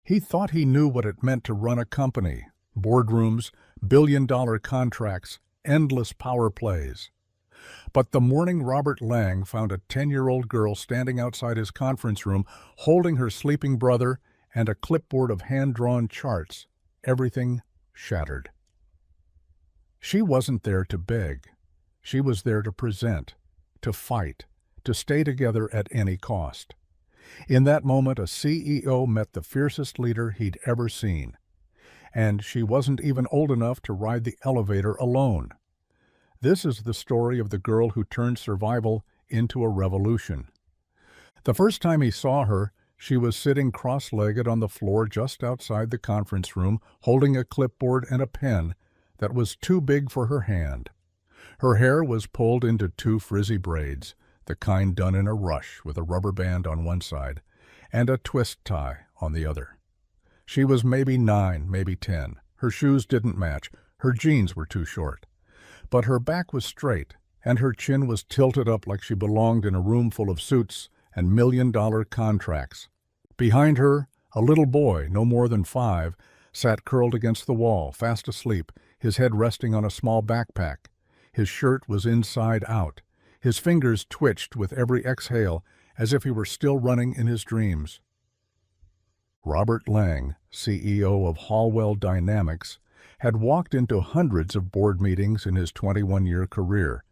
He thought he knew what it meant to run a company, boardrooms, billion-dollar contracts, endless power plays. But the morning Robert Lang found a 10-year-old girl standing outside his conference room holding her sleeping brother and a clipboard of hand-drawn charts, everything shattered. She wasn't there to beg. She was there to present, to fight, to stay together at any cost. In that moment, a CEO met the fiercest leader he'd ever seen. And she wasn't even old enough to ride the elevator alone. This is the story of the girl who turned survival into a revolution. The first time he saw her, she was sitting cross-legged on the floor just outside the conference room, holding a clipboard and a pen that was too big for her hand. Her hair was pulled into two frizzy braids, the kind done in a rush with a rubber band on one side and a twist tie on the other. She was maybe 9, maybe 10. Her shoes didn't match. Her jeans were too short. But her back was straight, and her chin was tilted up like she belonged in a room full of suits and million-dollar contracts. Behind her, a little boy, no more than 5, sat curled against the wall, fast asleep, his head resting on a small backpack. His shirt was inside out. His fingers twitched with every exhale, as if he were still running in his dreams. Robert Lang, CEO of Hallwell Dynamics, had walked into hundreds of board meetings in his 21-year career.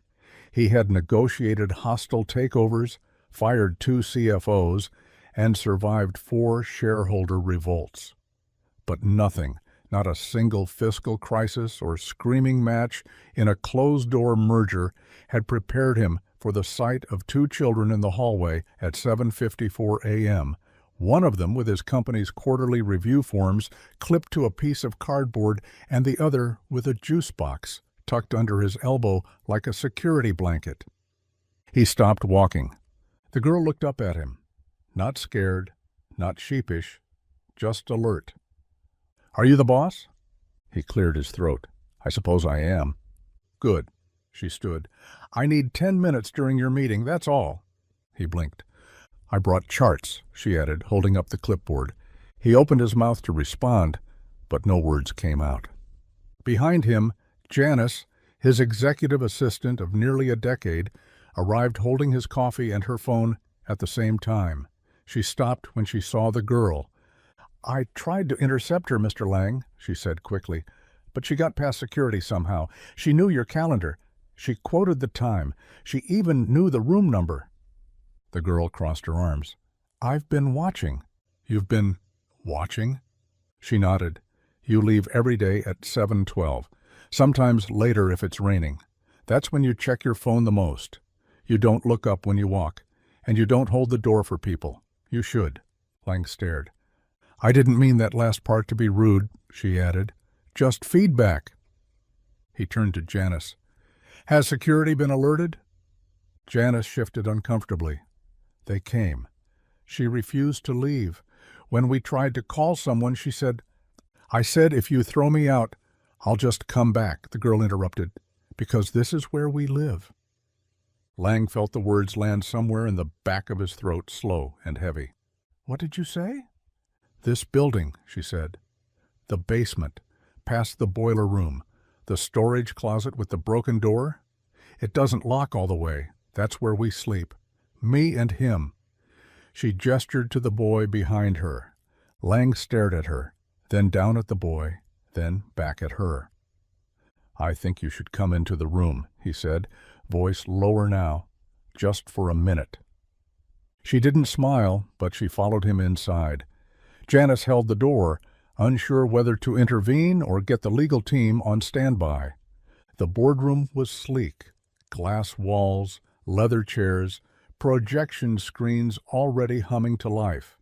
He had negotiated hostile takeovers, fired 2 CFOs, and survived 4 shareholder revolts. But nothing, not a single fiscal crisis or screaming match in a closed-door merger, had prepared him for the sight of 2 children in the hallway at 7:54 a.m., one of them with his company's quarterly review forms clipped to a piece of cardboard and the other with a juice box tucked under his elbow like a security blanket. He stopped walking. The girl looked up at him, not scared, not sheepish, just alert. "Are you the boss?" He cleared his throat. "I suppose I am." "Good." She stood. "I need 10 minutes during your meeting, that's all." He blinked. "I brought charts," she added, holding up the clipboard. He opened his mouth to respond, but no words came out. Behind him, Janice, his executive assistant of nearly a decade, arrived holding his coffee and her phone at the same time. She stopped when she saw the girl. "I tried to intercept her, Mr. Lang," she said quickly, "but she got past security somehow. She knew your calendar. She quoted the time. She even knew the room number." The girl crossed her arms. "I've been watching." "You've been watching?" She nodded. "You leave every day at 7:12, sometimes later if it's raining. That's when you check your phone the most. You don't look up when you walk, and you don't hold the door for people. You should." Lang stared. "I didn't mean that last part to be rude," she added. "Just feedback." He turned to Janice. "Has security been alerted?" Janice shifted uncomfortably. They came. She refused to leave. When we tried to call someone, she said, "I said if you throw me out, I'll just come back," the girl interrupted, "because this is where we live." Lang felt the words land somewhere in the back of his throat, slow and heavy. "What did you say?" "This building," she said. "The basement, past the boiler room, the storage closet with the broken door. It doesn't lock all the way. That's where we sleep. Me and him." She gestured to the boy behind her. Lang stared at her, then down at the boy, then back at her. "I think you should come into the room," he said, voice lower now, "just for a minute." She didn't smile, but she followed him inside. Janice held the door, unsure whether to intervene or get the legal team on standby. The boardroom was sleek. Glass walls, leather chairs, projection screens already humming to life.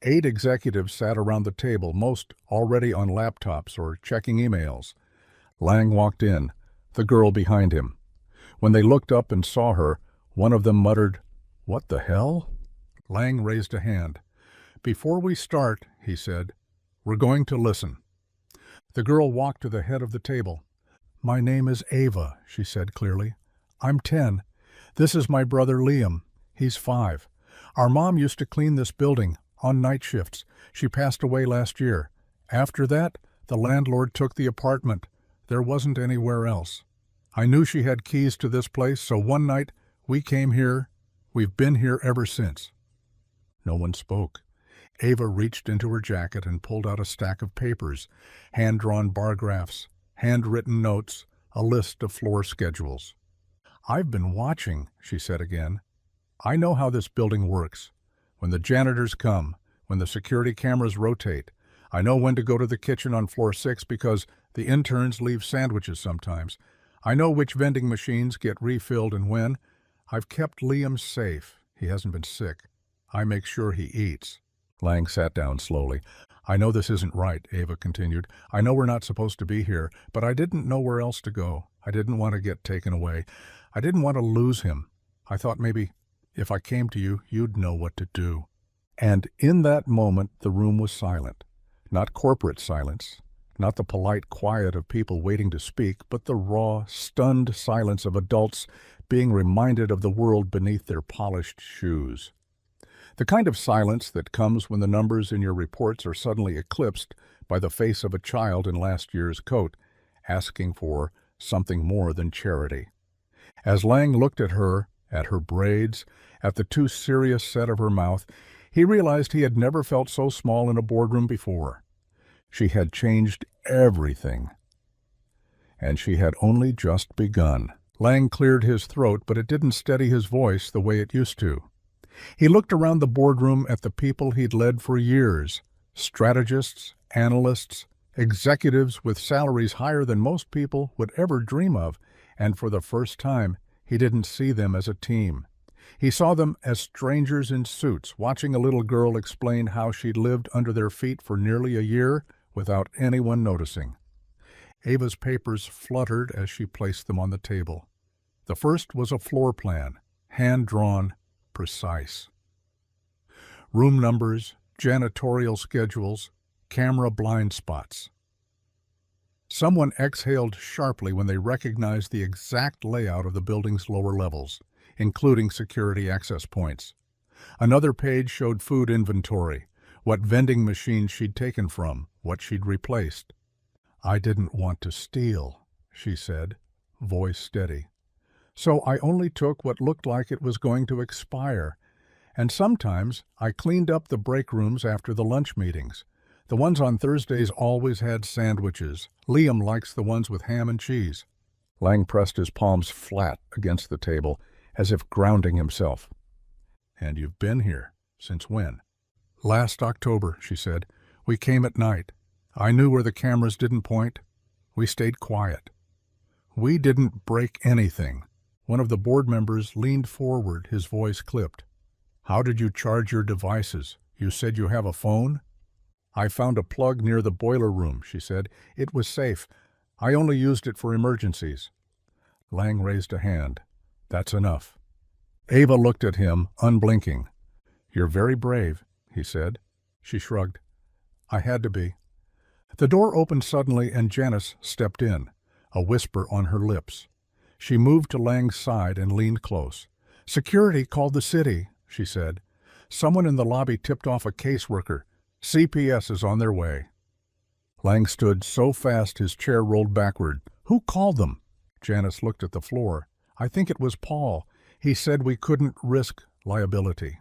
8 executives sat around the table, most already on laptops or checking emails. Lang walked in, the girl behind him. When they looked up and saw her, one of them muttered, "What the hell?" Lang raised a hand. "Before we start," he said, "we're going to listen." The girl walked to the head of the table. "My name is Ava," she said clearly. "I'm 10. This is my brother Liam. He's 5. Our mom used to clean this building on night shifts. She passed away last year. After that, the landlord took the apartment. There wasn't anywhere else. I knew she had keys to this place, so one night we came here. We've been here ever since." No one spoke. Ava reached into her jacket and pulled out a stack of papers, hand-drawn bar graphs, handwritten notes, a list of floor schedules. "I've been watching," she said again. "I know how this building works. When the janitors come, when the security cameras rotate, I know when to go to the kitchen on floor 6 because the interns leave sandwiches sometimes. I know which vending machines get refilled and when. I've kept Liam safe. He hasn't been sick. I make sure he eats." Lang sat down slowly. "I know this isn't right," Ava continued. "I know we're not supposed to be here, but I didn't know where else to go. I didn't want to get taken away. I didn't want to lose him. I thought maybe if I came to you, you'd know what to do." And in that moment, the room was silent. Not corporate silence, not the polite quiet of people waiting to speak, but the raw, stunned silence of adults being reminded of the world beneath their polished shoes. The kind of silence that comes when the numbers in your reports are suddenly eclipsed by the face of a child in last year's coat, asking for something more than charity. As Lang looked at her braids, at the too serious set of her mouth, he realized he had never felt so small in a boardroom before. She had changed everything. And she had only just begun. Lang cleared his throat, but it didn't steady his voice the way it used to. He looked around the boardroom at the people he'd led for years, strategists, analysts, executives with salaries higher than most people would ever dream of, and for the first time, he didn't see them as a team. He saw them as strangers in suits, watching a little girl explain how she'd lived under their feet for nearly a year without anyone noticing. Ava's papers fluttered as she placed them on the table. The first was a floor plan, hand-drawn, precise. Room numbers, janitorial schedules, camera blind spots. Someone exhaled sharply when they recognized the exact layout of the building's lower levels, including security access points. Another page showed food inventory, what vending machines she'd taken from, what she'd replaced. "I didn't want to steal," she said, voice steady. "So I only took what looked like it was going to expire. And sometimes I cleaned up the break rooms after the lunch meetings. The ones on Thursdays always had sandwiches. Liam likes the ones with ham and cheese." Lang pressed his palms flat against the table, as if grounding himself. "And you've been here since when?" "Last October," she said. "We came at night. I knew where the cameras didn't point. We stayed quiet. We didn't break anything." One of the board members leaned forward, his voice clipped. "How did you charge your devices? You said you have a phone?" "I found a plug near the boiler room," she said. "It was safe. I only used it for emergencies." Lang raised a hand. "That's enough." Ava looked at him, unblinking. "You're very brave," he said. She shrugged. "I had to be." The door opened suddenly and Janice stepped in, a whisper on her lips. She moved to Lang's side and leaned close. "Security called the city," she said. "Someone in the lobby tipped off a caseworker. CPS is on their way." Lang stood so fast his chair rolled backward. "Who called them?" Janice looked at the floor. "I think it was Paul. He said we couldn't risk liability."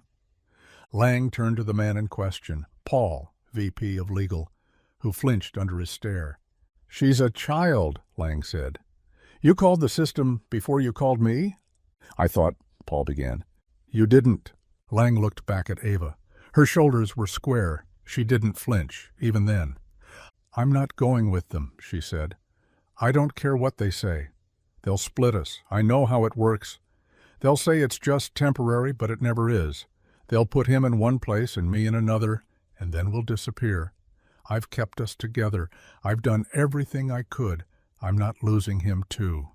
Lang turned to the man in question, Paul, VP of Legal, who flinched under his stare. "She's a child," Lang said. "You called the system before you called me?" "I thought," Paul began. "You didn't." Lang looked back at Ava. Her shoulders were square. She didn't flinch, even then. "I'm not going with them," she said. "I don't care what they say. They'll split us. I know how it works. They'll say it's just temporary, but it never is. They'll put him in one place and me in another, and then we'll disappear. I've kept us together. I've done everything I could. I'm not losing him, too."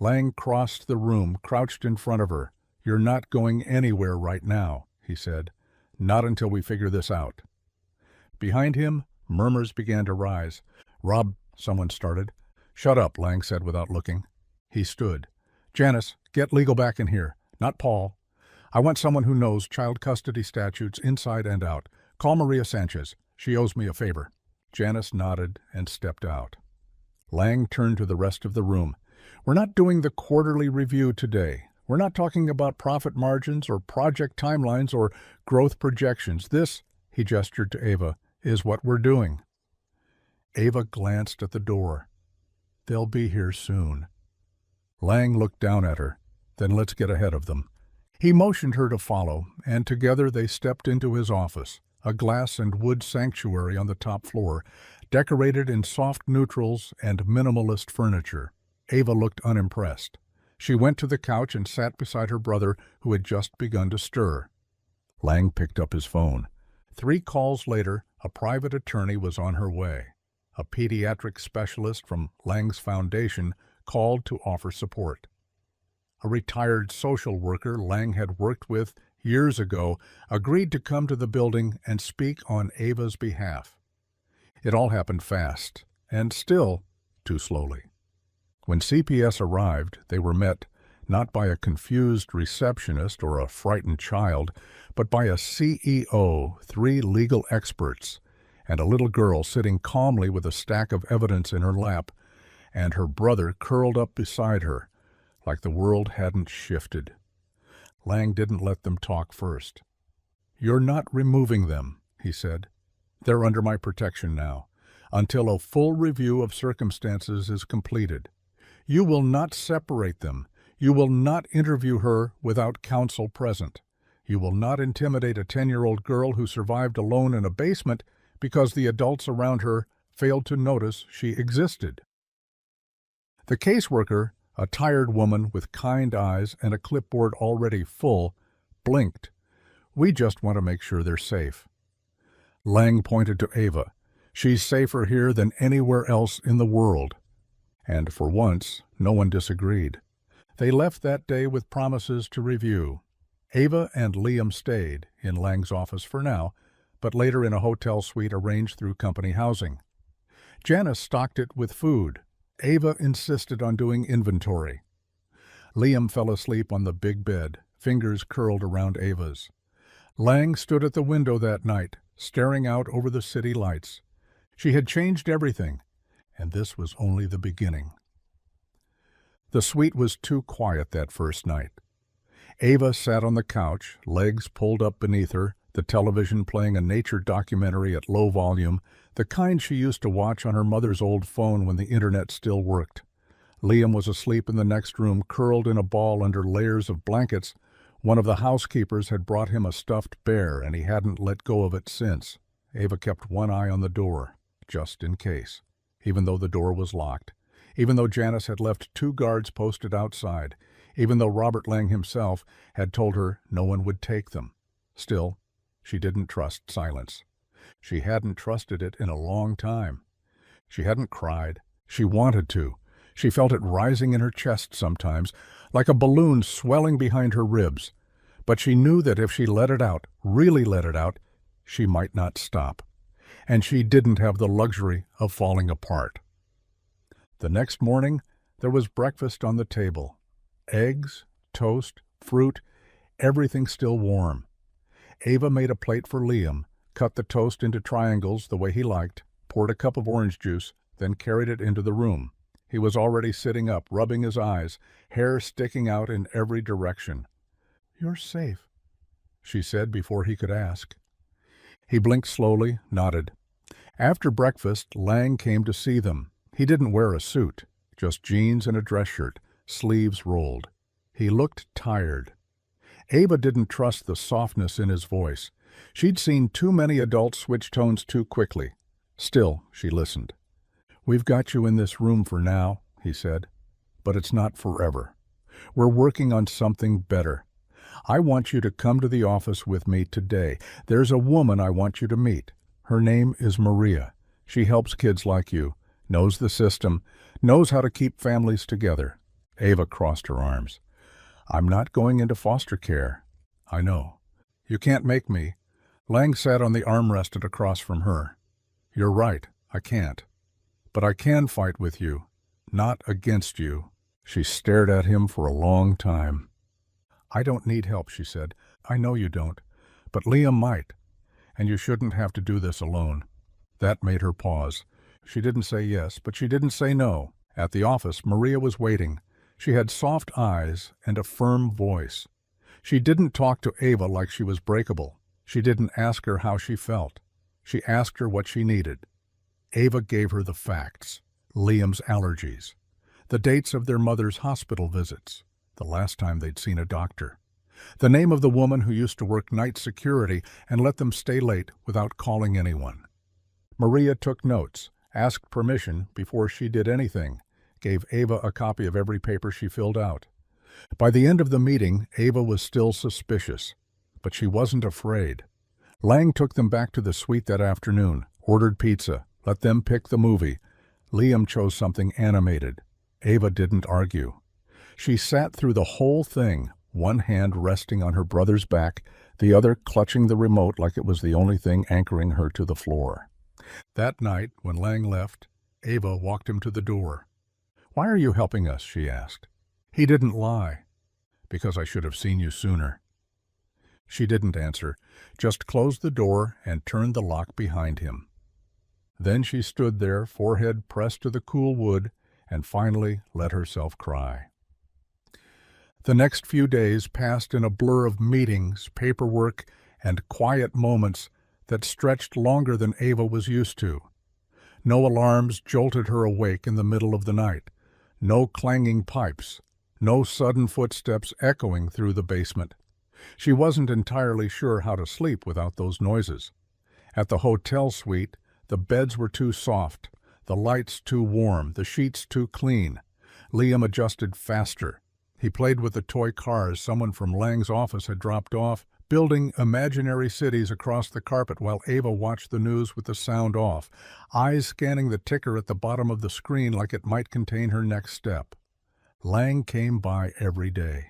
Lang crossed the room, crouched in front of her. "You're not going anywhere right now," he said. "Not until we figure this out." Behind him, murmurs began to rise. "Rob," someone started. "Shut up," Lang said without looking. He stood. "Janice, get legal back in here. Not Paul. I want someone who knows child custody statutes inside and out. Call Maria Sanchez. She owes me a favor." Janice nodded and stepped out. Lang turned to the rest of the room. "We're not doing the quarterly review today. We're not talking about profit margins or project timelines or growth projections. This," he gestured to Ava, "is what we're doing." Ava glanced at the door. "They'll be here soon." Lang looked down at her. "Then let's get ahead of them." He motioned her to follow, and together they stepped into his office, a glass and wood sanctuary on the top floor, decorated in soft neutrals and minimalist furniture. Ava looked unimpressed. She went to the couch and sat beside her brother, who had just begun to stir. Lang picked up his phone. 3 calls later, a private attorney was on her way. A pediatric specialist from Lang's foundation called to offer support. A retired social worker Lang had worked with years ago agreed to come to the building and speak on Ava's behalf. It all happened fast, and still too slowly. When CPS arrived, they were met not by a confused receptionist or a frightened child, but by a CEO, 3 legal experts, and a little girl sitting calmly with a stack of evidence in her lap, and her brother curled up beside her, like the world hadn't shifted. Lang didn't let them talk first. "You're not removing them," he said. "They're under my protection now, until a full review of circumstances is completed. You will not separate them. You will not interview her without counsel present. You will not intimidate a 10-year-old girl who survived alone in a basement because the adults around her failed to notice she existed." The caseworker, a tired woman with kind eyes and a clipboard already full, blinked. "We just want to make sure they're safe." Lang pointed to Ava. "She's safer here than anywhere else in the world." And for once, no one disagreed. They left that day with promises to review. Ava and Liam stayed in Lang's office for now, but later in a hotel suite arranged through company housing. Janice stocked it with food. Ava insisted on doing inventory. Liam fell asleep on the big bed, fingers curled around Ava's. Lang stood at the window that night, staring out over the city lights. She had changed everything, and this was only the beginning. The suite was too quiet that first night. Ava sat on the couch, legs pulled up beneath her, the television playing a nature documentary at low volume, the kind she used to watch on her mother's old phone when the internet still worked. Liam was asleep in the next room, curled in a ball under layers of blankets. One of the housekeepers had brought him a stuffed bear, and he hadn't let go of it since. Ava kept one eye on the door, just in case, even though the door was locked, even though Janice had left 2 guards posted outside, even though Robert Lang himself had told her no one would take them. Still, she didn't trust silence. She hadn't trusted it in a long time. She hadn't cried. She wanted to. She felt it rising in her chest sometimes, like a balloon swelling behind her ribs. But she knew that if she let it out, really let it out, she might not stop. And she didn't have the luxury of falling apart. The next morning, there was breakfast on the table. Eggs, toast, fruit, everything still warm. Ava made a plate for Liam, cut the toast into triangles the way he liked, poured a cup of orange juice, then carried it into the room. He was already sitting up, rubbing his eyes, hair sticking out in every direction. "You're safe," she said before he could ask. He blinked slowly, nodded. After breakfast, Lang came to see them. He didn't wear a suit, just jeans and a dress shirt, sleeves rolled. He looked tired. Ava didn't trust the softness in his voice. She'd seen too many adults switch tones too quickly. Still, she listened. "We've got you in this room for now," he said, "but it's not forever. We're working on something better. I want you to come to the office with me today. There's a woman I want you to meet. Her name is Maria. She helps kids like you, knows the system, knows how to keep families together." Ava crossed her arms. "I'm not going into foster care." "I know. You can't make me." Lang sat on the armrest across from her. "You're right, I can't. But I can fight with you, not against you." She stared at him for a long time. "I don't need help," she said. "I know you don't. But Liam might, and you shouldn't have to do this alone." That made her pause. She didn't say yes, but she didn't say no. At the office, Maria was waiting. She had soft eyes and a firm voice. She didn't talk to Ava like she was breakable. She didn't ask her how she felt. She asked her what she needed. Ava gave her the facts: Liam's allergies, the dates of their mother's hospital visits, the last time they'd seen a doctor, the name of the woman who used to work night security and let them stay late without calling anyone. Maria took notes, asked permission before she did anything, gave Ava a copy of every paper she filled out. By the end of the meeting, Ava was still suspicious, but she wasn't afraid. Lang took them back to the suite that afternoon, ordered pizza, let them pick the movie. Liam chose something animated. Ava didn't argue. She sat through the whole thing, one hand resting on her brother's back, the other clutching the remote like it was the only thing anchoring her to the floor. That night, when Lang left, Ava walked him to the door. "Why are you helping us?" she asked. He didn't lie. "Because I should have seen you sooner." She didn't answer, just closed the door and turned the lock behind him. Then she stood there, forehead pressed to the cool wood, and finally let herself cry. The next few days passed in a blur of meetings, paperwork, and quiet moments that stretched longer than Ava was used to. No alarms jolted her awake in the middle of the night. No clanging pipes. No sudden footsteps echoing through the basement. She wasn't entirely sure how to sleep without those noises. At the hotel suite, the beds were too soft, the lights too warm, the sheets too clean. Liam adjusted faster. He played with the toy cars someone from Lang's office had dropped off, building imaginary cities across the carpet while Ava watched the news with the sound off, eyes scanning the ticker at the bottom of the screen like it might contain her next step. Lang came by every day.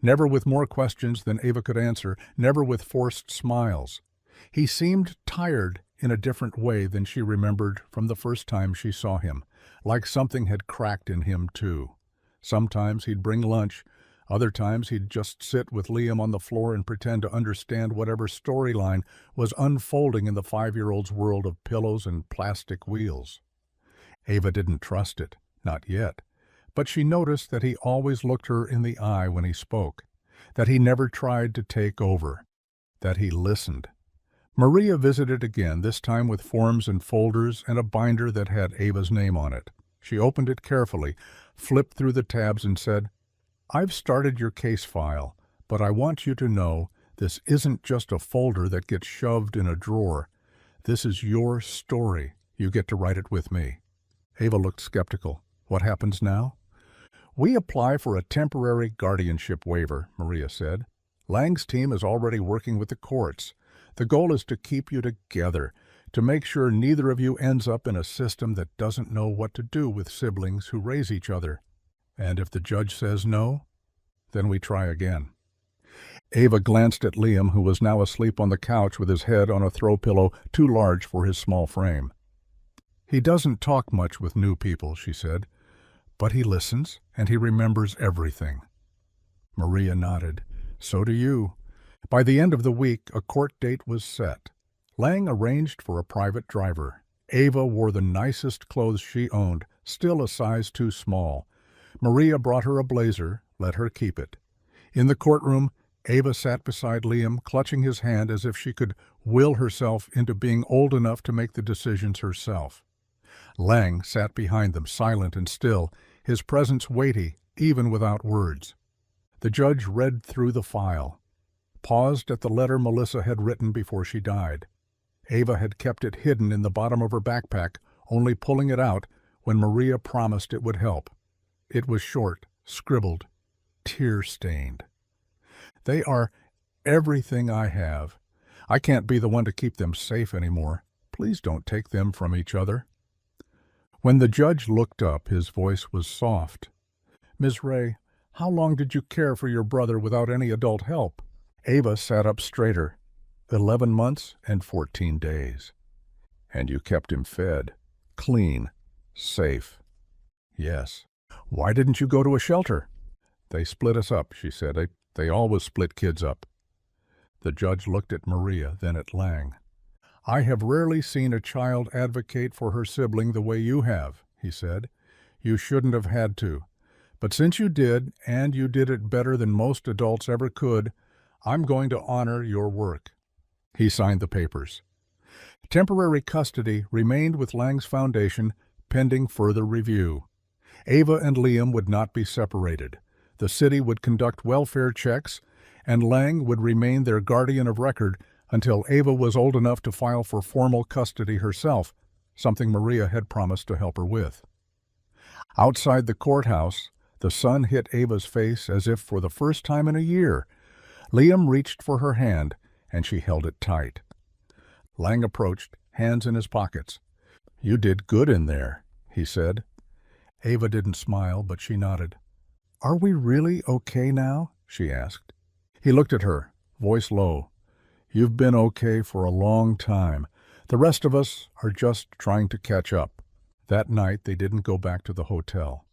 Never with more questions than Ava could answer, never with forced smiles. He seemed tired in a different way than she remembered from the first time she saw him, like something had cracked in him too. Sometimes he'd bring lunch, other times he'd just sit with Liam on the floor and pretend to understand whatever storyline was unfolding in the 5-year-old's world of pillows and plastic wheels. Ava didn't trust it, not yet. But she noticed that he always looked her in the eye when he spoke, that he never tried to take over, that he listened. Maria visited again, this time with forms and folders and a binder that had Ava's name on it. She opened it carefully, flipped through the tabs and said, "I've started your case file, but I want you to know this isn't just a folder that gets shoved in a drawer. This is your story. You get to write it with me." Ava looked skeptical. "What happens now?" "We apply for a temporary guardianship waiver," Maria said. "Lang's team is already working with the courts. The goal is to keep you together, to make sure neither of you ends up in a system that doesn't know what to do with siblings who raise each other. And if the judge says no, then we try again." Ava glanced at Liam, who was now asleep on the couch with his head on a throw pillow too large for his small frame. "He doesn't talk much with new people," she said. "But he listens, and he remembers everything." Maria nodded. "So do you." By the end of the week, a court date was set. Lang arranged for a private driver. Ava wore the nicest clothes she owned, still a size too small. Maria brought her a blazer, let her keep it. In the courtroom, Ava sat beside Liam, clutching his hand as if she could will herself into being old enough to make the decisions herself. Lang sat behind them, silent and still, his presence weighty, even without words. The judge read through the file, paused at the letter Melissa had written before she died. Ava had kept it hidden in the bottom of her backpack, only pulling it out when Maria promised it would help. It was short, scribbled, tear-stained. "They are everything I have. I can't be the one to keep them safe anymore. Please don't take them from each other." When the judge looked up, his voice was soft. "Ms. Ray, how long did you care for your brother without any adult help?" Ava sat up straighter. 11 months and 14 days. "And you kept him fed, clean, safe." "Yes." "Why didn't you go to a shelter?" "They split us up," she said. They always split kids up. The judge looked at Maria, then at Lang. I have rarely seen a child advocate for her sibling the way you have, he said. You shouldn't have had to. But since you did, and you did it better than most adults ever could, I'm going to honor your work. He signed the papers. Temporary custody remained with Lang's foundation, pending further review. Ava and Liam would not be separated. The city would conduct welfare checks, and Lang would remain their guardian of record until Ava was old enough to file for formal custody herself, something Maria had promised to help her with. Outside the courthouse, the sun hit Ava's face as if for the first time in a year. Liam reached for her hand, and she held it tight. Lang approached, hands in his pockets. You did good in there, he said. Ava didn't smile, but she nodded. Are we really okay now? She asked. He looked at her, voice low. You've been okay for a long time. The rest of us are just trying to catch up. That night they didn't go back to the hotel.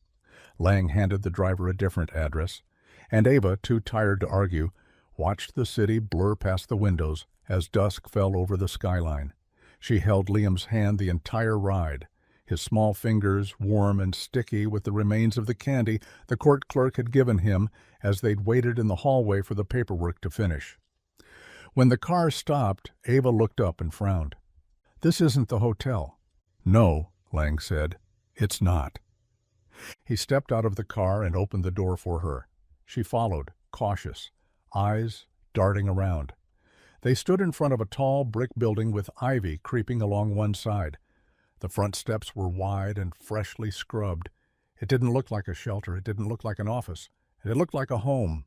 Lang handed the driver a different address, and Ava, too tired to argue, watched the city blur past the windows as dusk fell over the skyline. She held Liam's hand the entire ride, his small fingers warm and sticky with the remains of the candy the court clerk had given him as they'd waited in the hallway for the paperwork to finish. When the car stopped, Ava looked up and frowned. This isn't the hotel. No, Lang said. It's not. He stepped out of the car and opened the door for her. She followed, cautious, eyes darting around. They stood in front of a tall brick building with ivy creeping along one side. The front steps were wide and freshly scrubbed. It didn't look like a shelter. It didn't look like an office. It looked like a home.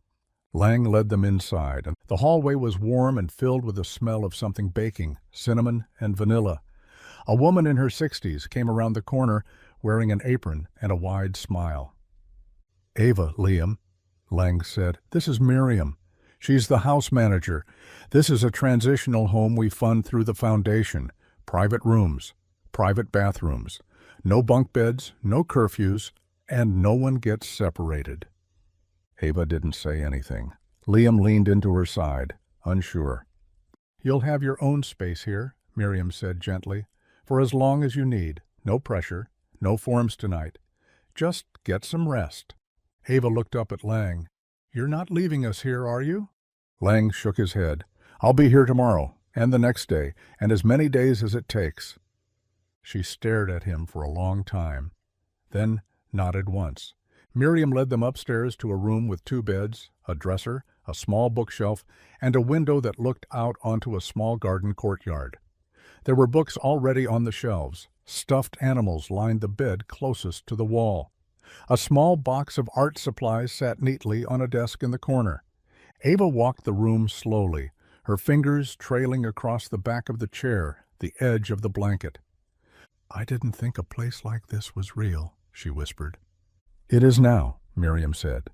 Lang led them inside, and the hallway was warm and filled with the smell of something baking, cinnamon and vanilla. A woman in her 60s came around the corner wearing an apron and a wide smile. Ava, Liam, Lang said. This is Miriam. She's the house manager. This is a transitional home we fund through the foundation. Private rooms, private bathrooms, no bunk beds, no curfews, and no one gets separated. Ava didn't say anything. Liam leaned into her side, unsure. You'll have your own space here, Miriam said gently, for as long as you need. No pressure, no forms tonight. Just get some rest. Ava looked up at Lang. You're not leaving us here, are you? Lang shook his head. I'll be here tomorrow, and the next day, and as many days as it takes. She stared at him for a long time, then nodded once. Miriam led them upstairs to a room with 2 beds, a dresser, a small bookshelf, and a window that looked out onto a small garden courtyard. There were books already on the shelves. Stuffed animals lined the bed closest to the wall. A small box of art supplies sat neatly on a desk in the corner. Ava walked the room slowly, her fingers trailing across the back of the chair, the edge of the blanket. I didn't think a place like this was real, she whispered. It is now, Miriam said.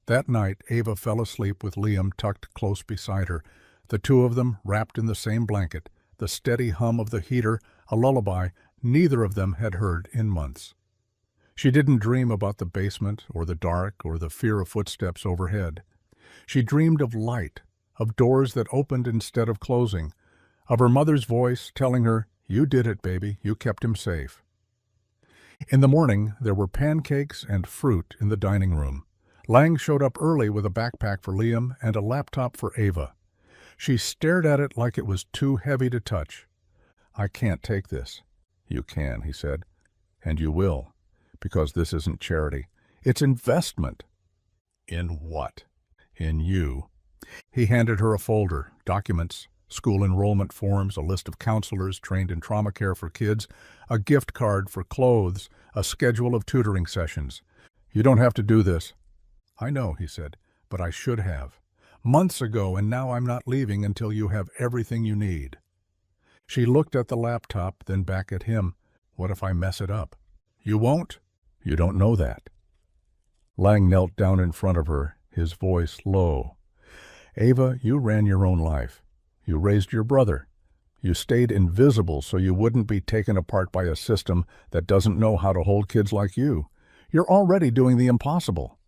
That night, Ava fell asleep with Liam tucked close beside her, the two of them wrapped in the same blanket, the steady hum of the heater, a lullaby neither of them had heard in months. She didn't dream about the basement or the dark or the fear of footsteps overhead. She dreamed of light, of doors that opened instead of closing, of her mother's voice telling her, "You did it, baby, you kept him safe." In the morning, there were pancakes and fruit in the dining room. Lang showed up early with a backpack for Liam and a laptop for Ava. She stared at it like it was too heavy to touch. I can't take this. You can, he said, and you will, because this isn't charity. It's investment. In what? In you. He handed her a folder, documents, school enrollment forms, a list of counselors trained in trauma care for kids, a gift card for clothes, a schedule of tutoring sessions. You don't have to do this. I know, he said, but I should have. Months ago, and now I'm not leaving until you have everything you need. She looked at the laptop, then back at him. What if I mess it up? You won't? You don't know that. Lang knelt down in front of her, his voice low. Ava, you ran your own life. You raised your brother. You stayed invisible so you wouldn't be taken apart by a system that doesn't know how to hold kids like you. You're already doing the impossible.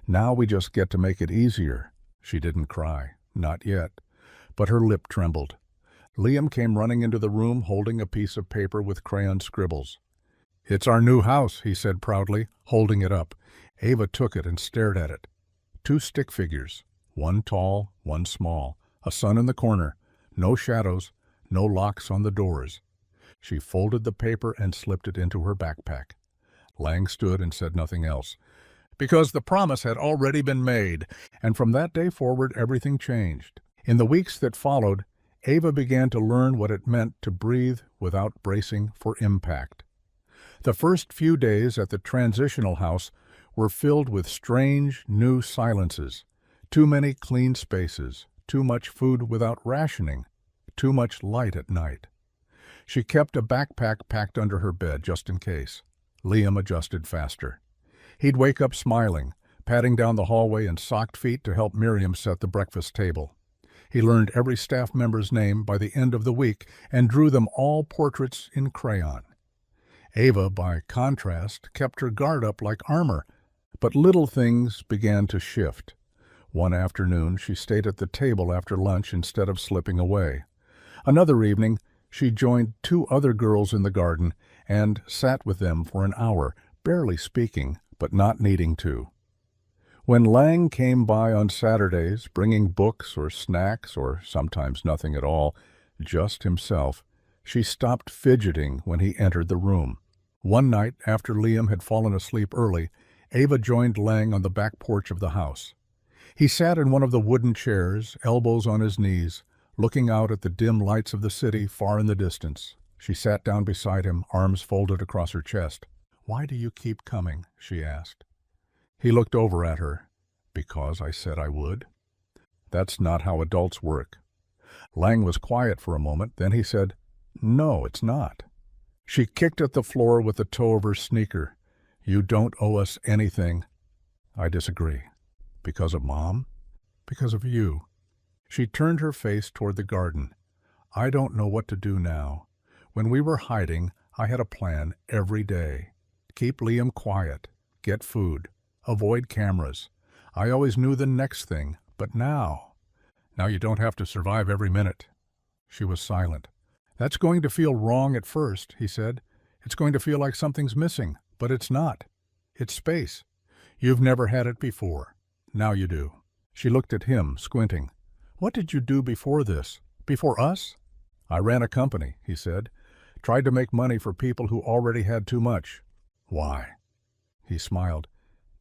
Now we just get to make it easier. She didn't cry, not yet, but her lip trembled. Liam came running into the room holding a piece of paper with crayon scribbles. "It's our new house," he said proudly, holding it up. Ava took it and stared at it. 2 stick figures, one tall, one small, a sun in the corner, no shadows, no locks on the doors. She folded the paper and slipped it into her backpack. Lang stood and said nothing else, because the promise had already been made, and from that day forward everything changed. In the weeks that followed, Ava began to learn what it meant to breathe without bracing for impact. The first few days at the transitional house were filled with strange, new silences. Too many clean spaces, too much food without rationing, too much light at night. She kept a backpack packed under her bed just in case. Liam adjusted faster. He'd wake up smiling, padding down the hallway in socked feet to help Miriam set the breakfast table. He learned every staff member's name by the end of the week and drew them all portraits in crayon. Ava, by contrast, kept her guard up like armor, but little things began to shift. One afternoon, she stayed at the table after lunch instead of slipping away. Another evening, she joined 2 other girls in the garden and sat with them for an hour, barely speaking, but not needing to. When Lang came by on Saturdays, bringing books or snacks or sometimes nothing at all, just himself, she stopped fidgeting when he entered the room. One night, after Liam had fallen asleep early, Ava joined Lang on the back porch of the house. He sat in one of the wooden chairs, elbows on his knees, looking out at the dim lights of the city far in the distance. She sat down beside him, arms folded across her chest. "Why do you keep coming?" she asked. He looked over at her. "Because I said I would." "That's not how adults work." Lang was quiet for a moment, then he said, "No, it's not." She kicked at the floor with the toe of her sneaker. "You don't owe us anything." "I disagree." "Because of Mom?" "Because of you." She turned her face toward the garden. "I don't know what to do now. When we were hiding, I had a plan every day. Keep Liam quiet, get food, avoid cameras. I always knew the next thing, but now you don't have to survive every minute." She was silent. "That's going to feel wrong at first," he said. "It's going to feel like something's missing, but it's not. It's space. You've never had it before. Now you do." She looked at him, squinting. "What did you do before this? Before us?" "I ran a company," he said. "Tried to make money for people who already had too much." "Why?" He smiled.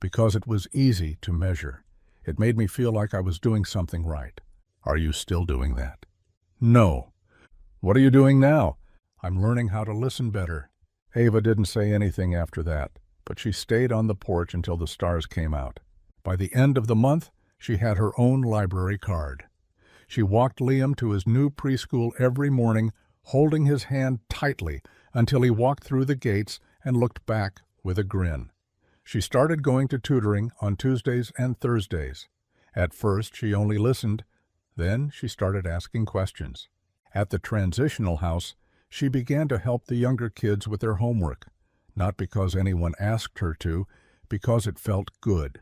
"Because it was easy to measure. It made me feel like I was doing something right." "Are you still doing that?" "No." "What are you doing now?" "I'm learning how to listen better." Ava didn't say anything after that, but she stayed on the porch until the stars came out. By the end of the month, she had her own library card. She walked Liam to his new preschool every morning, holding his hand tightly until he walked through the gates and looked back with a grin. She started going to tutoring on Tuesdays and Thursdays. At first, she only listened. Then she started asking questions. At the transitional house, she began to help the younger kids with their homework, not because anyone asked her to, because it felt good.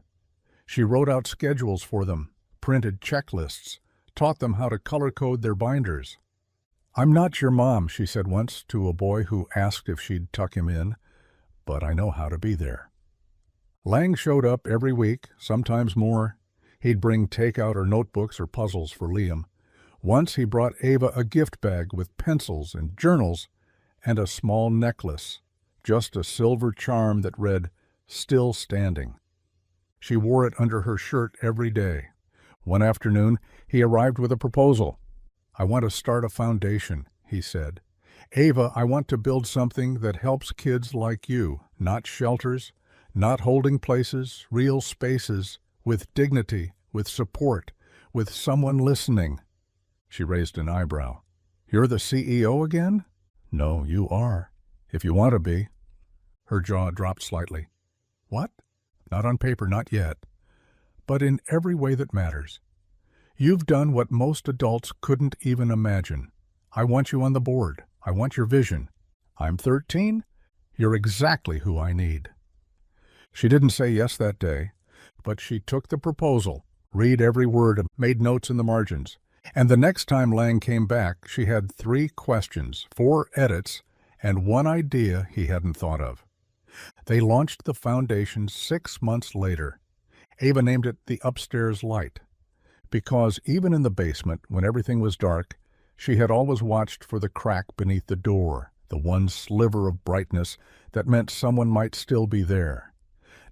She wrote out schedules for them, printed checklists, taught them how to color-code their binders. "I'm not your mom," she said once to a boy who asked if she'd tuck him in, "but I know how to be there." Lang showed up every week, sometimes more. He'd bring takeout or notebooks or puzzles for Liam. Once he brought Ava a gift bag with pencils and journals and a small necklace, just a silver charm that read, "Still Standing." She wore it under her shirt every day. One afternoon, he arrived with a proposal. "I want to start a foundation," he said. "Ava, I want to build something that helps kids like you, not shelters, not holding places, real spaces, with dignity, with support, with someone listening." She raised an eyebrow. "You're the CEO again?" "No, you are, if you want to be." Her jaw dropped slightly. "What?" "Not on paper, not yet. But in every way that matters. You've done what most adults couldn't even imagine. I want you on the board. I want your vision. I'm 13. You're exactly who I need." She didn't say yes that day, but she took the proposal, read every word and made notes in the margins. And the next time Lang came back, she had 3 questions, 4 edits, and 1 idea he hadn't thought of. They launched the foundation 6 months later. Ava named it the upstairs light, because even in the basement, when everything was dark, she had always watched for the crack beneath the door, the one sliver of brightness that meant someone might still be there.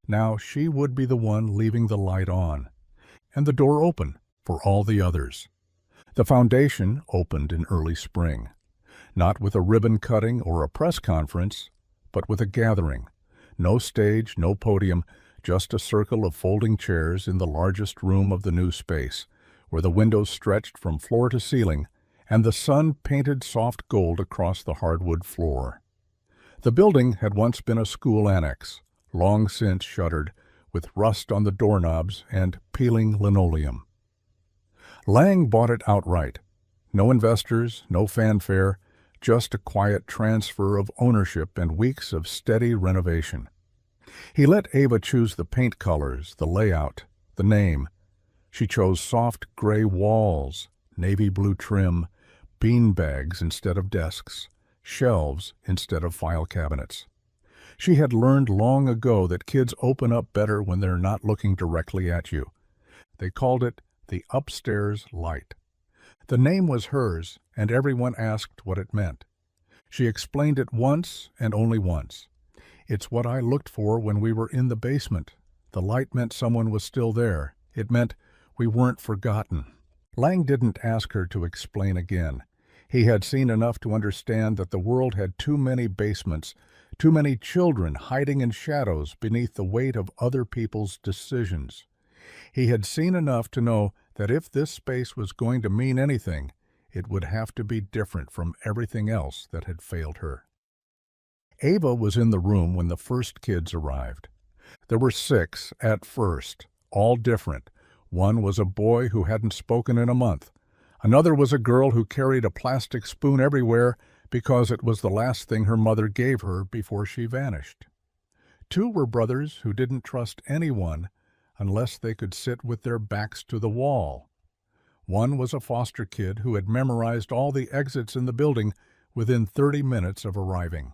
Now she would be the one leaving the light on, and the door open for all the others. The foundation opened in early spring, not with a ribbon cutting or a press conference, but with a gathering. No stage, no podium, just a circle of folding chairs in the largest room of the new space, where the windows stretched from floor to ceiling, and the sun painted soft gold across the hardwood floor. The building had once been a school annex, long since shuttered, with rust on the doorknobs and peeling linoleum. Lang bought it outright. No investors, no fanfare, just a quiet transfer of ownership and weeks of steady renovation. He let Ava choose the paint colors, the layout, the name. She chose soft gray walls, navy blue trim, bean bags instead of desks, shelves instead of file cabinets. She had learned long ago that kids open up better when they're not looking directly at you. They called it the upstairs light. The name was hers, and everyone asked what it meant. She explained it once and only once. It's what I looked for when we were in the basement. The light meant someone was still there. It meant we weren't forgotten. Lang didn't ask her to explain again. He had seen enough to understand that the world had too many basements, too many children hiding in shadows beneath the weight of other people's decisions. He had seen enough to know that if this space was going to mean anything, it would have to be different from everything else that had failed her. Ava was in the room when the first kids arrived. There were 6 at first, all different. One was a boy who hadn't spoken in a month. Another was a girl who carried a plastic spoon everywhere because it was the last thing her mother gave her before she vanished. 2 were brothers who didn't trust anyone unless they could sit with their backs to the wall. One was a foster kid who had memorized all the exits in the building within 30 minutes of arriving.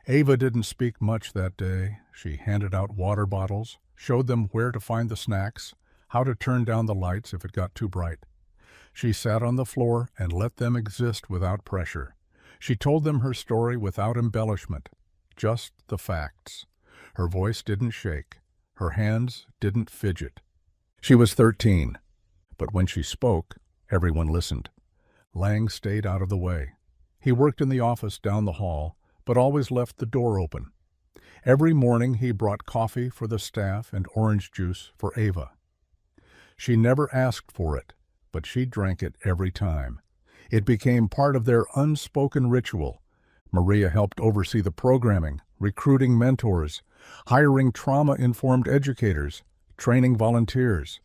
Ava didn't speak much that day. She handed out water bottles, showed them where to find the snacks, how to turn down the lights if it got too bright. She sat on the floor and let them exist without pressure. She told them her story without embellishment, just the facts. Her voice didn't shake. Her hands didn't fidget. She was 13, but when she spoke, everyone listened. Lang stayed out of the way. He worked in the office down the hall, but always left the door open. Every morning he brought coffee for the staff and orange juice for Ava. She never asked for it, but she drank it every time. It became part of their unspoken ritual. Maria helped oversee the programming, recruiting mentors, hiring trauma-informed educators, training volunteers.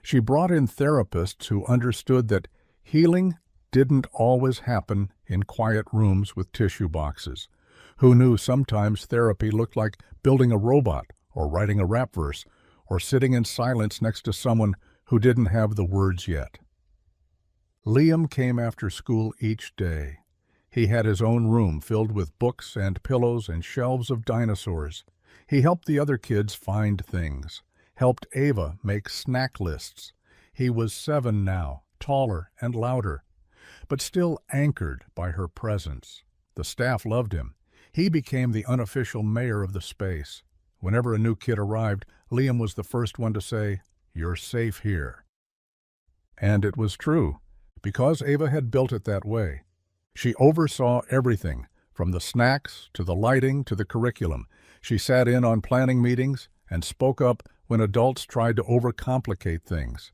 She brought in therapists who understood that healing didn't always happen in quiet rooms with tissue boxes, who knew sometimes therapy looked like building a robot or writing a rap verse or sitting in silence next to someone who didn't have the words yet. Liam came after school each day. He had his own room filled with books and pillows and shelves of dinosaurs. He helped the other kids find things, helped Ava make snack lists. He was 7 now, taller and louder, but still anchored by her presence. The staff loved him. He became the unofficial mayor of the space. Whenever a new kid arrived, Liam was the first one to say, "You're safe here." And it was true, because Ava had built it that way. She oversaw everything, from the snacks to the lighting to the curriculum. She sat in on planning meetings and spoke up when adults tried to overcomplicate things.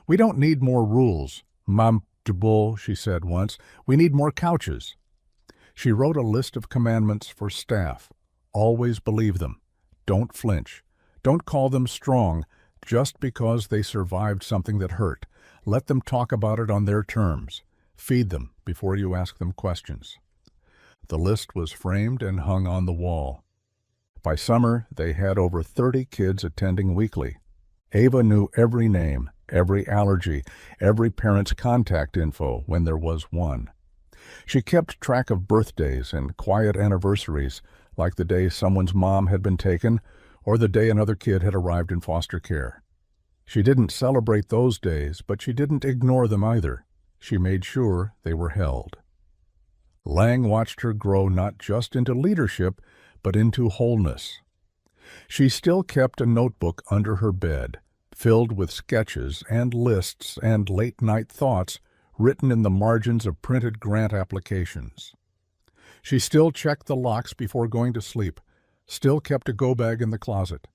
"We don't need more rules, Mam Bull," she said once. "We need more couches." She wrote a list of commandments for staff. Always believe them. Don't flinch. Don't call them strong just because they survived something that hurt. Let them talk about it on their terms. Feed them before you ask them questions. The list was framed and hung on the wall. By summer, they had over 30 kids attending weekly. Ava knew every name, every allergy, every parent's contact info when there was one. She kept track of birthdays and quiet anniversaries, like the day someone's mom had been taken or the day another kid had arrived in foster care. She didn't celebrate those days, but she didn't ignore them either. She made sure they were held. Lang watched her grow not just into leadership, but into wholeness. She still kept a notebook under her bed, filled with sketches and lists and late-night thoughts written in the margins of printed grant applications. She still checked the locks before going to sleep, still kept a go-bag in the closet.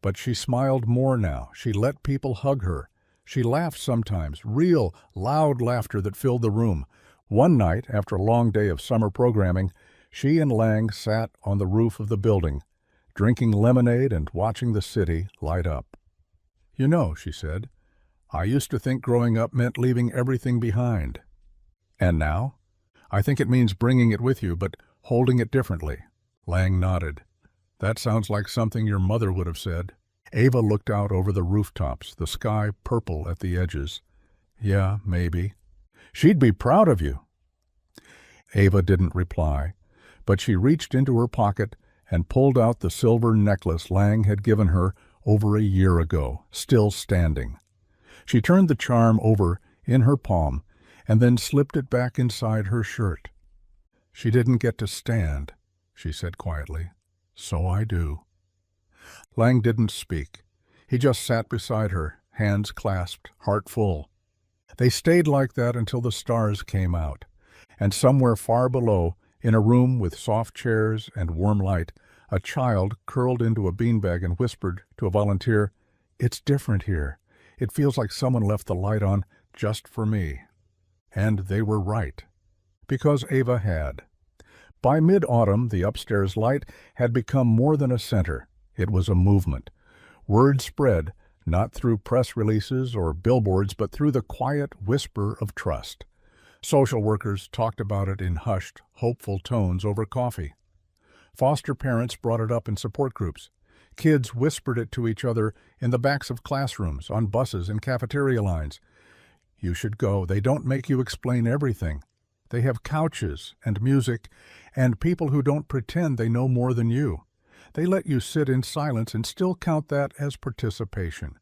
But she smiled more now. She let people hug her. She laughed sometimes, real, loud laughter that filled the room. One night, after a long day of summer programming, she and Lang sat on the roof of the building, drinking lemonade and watching the city light up. "You know," she said, "I used to think growing up meant leaving everything behind. And now? I think it means bringing it with you, but holding it differently." Lang nodded. "That sounds like something your mother would have said." Ava looked out over the rooftops, the sky purple at the edges. "Yeah, maybe. She'd be proud of you." Ava didn't reply, but she reached into her pocket and pulled out the silver necklace Lang had given her over a year ago, still standing. She turned the charm over in her palm and then slipped it back inside her shirt. "She didn't get to stand," she said quietly. "So I do." Lang didn't speak. He just sat beside her, hands clasped, heart full. They stayed like that until the stars came out, and somewhere far below, in a room with soft chairs and warm light, a child curled into a beanbag and whispered to a volunteer, "It's different here. It feels like someone left the light on just for me." And they were right, because Ava had. By mid-autumn, the upstairs light had become more than a center. It was a movement. Word spread, not through press releases or billboards, but through the quiet whisper of trust. Social workers talked about it in hushed, hopeful tones over coffee. Foster parents brought it up in support groups. Kids whispered it to each other in the backs of classrooms, on buses, and cafeteria lines. "You should go. They don't make you explain everything. They have couches and music and people who don't pretend they know more than you. They let you sit in silence and still count that as participation."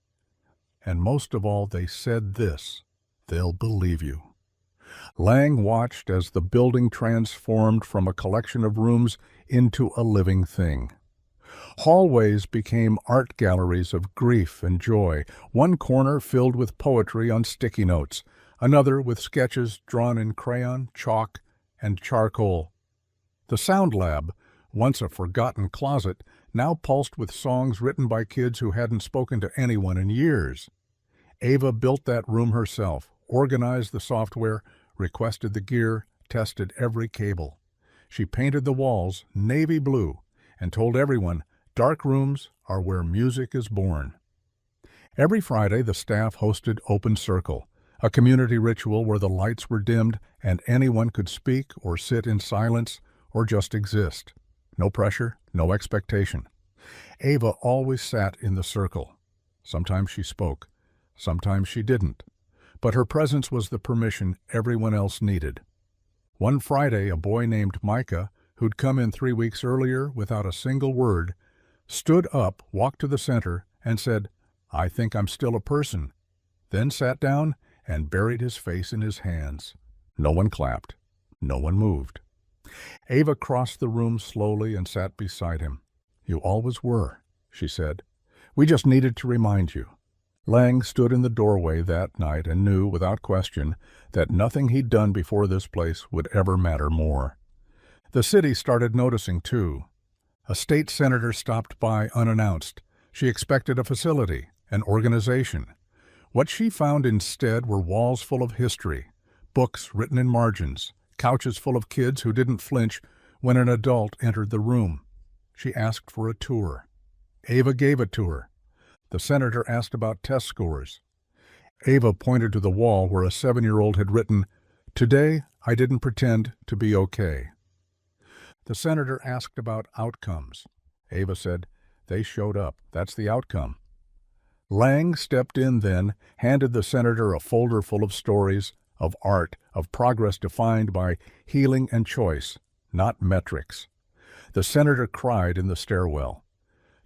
And most of all, they said this: "They'll believe you." Lang watched as the building transformed from a collection of rooms into a living thing. Hallways became art galleries of grief and joy, one corner filled with poetry on sticky notes, another with sketches drawn in crayon, chalk, and charcoal. The sound lab, once a forgotten closet, now pulsed with songs written by kids who hadn't spoken to anyone in years. Ava built that room herself, organized the software, requested the gear, tested every cable. She painted the walls navy blue and told everyone, "Dark rooms are where music is born." Every Friday, the staff hosted Open Circle, a community ritual where the lights were dimmed and anyone could speak or sit in silence or just exist. No pressure, no expectation. Ava always sat in the circle. Sometimes she spoke, sometimes she didn't, but her presence was the permission everyone else needed. One Friday, a boy named Micah, who'd come in 3 weeks earlier without a single word, stood up, walked to the center, and said, "I think I'm still a person," then sat down and buried his face in his hands. No one clapped. No one moved. Ava crossed the room slowly and sat beside him. "You always were," she said. "We just needed to remind you." Lang stood in the doorway that night and knew, without question, that nothing he'd done before this place would ever matter more. The city started noticing, too. A state senator stopped by unannounced. She expected a facility, an organization. What she found instead were walls full of history, books written in margins, couches full of kids who didn't flinch when an adult entered the room. She asked for a tour. Ava gave it to her. The senator asked about test scores. Ava pointed to the wall where a 7-year-old had written, "Today, I didn't pretend to be okay." The senator asked about outcomes. Ava said, "They showed up. That's the outcome." Lang stepped in then, handed the senator a folder full of stories, of art, of progress defined by healing and choice, not metrics. The senator cried in the stairwell.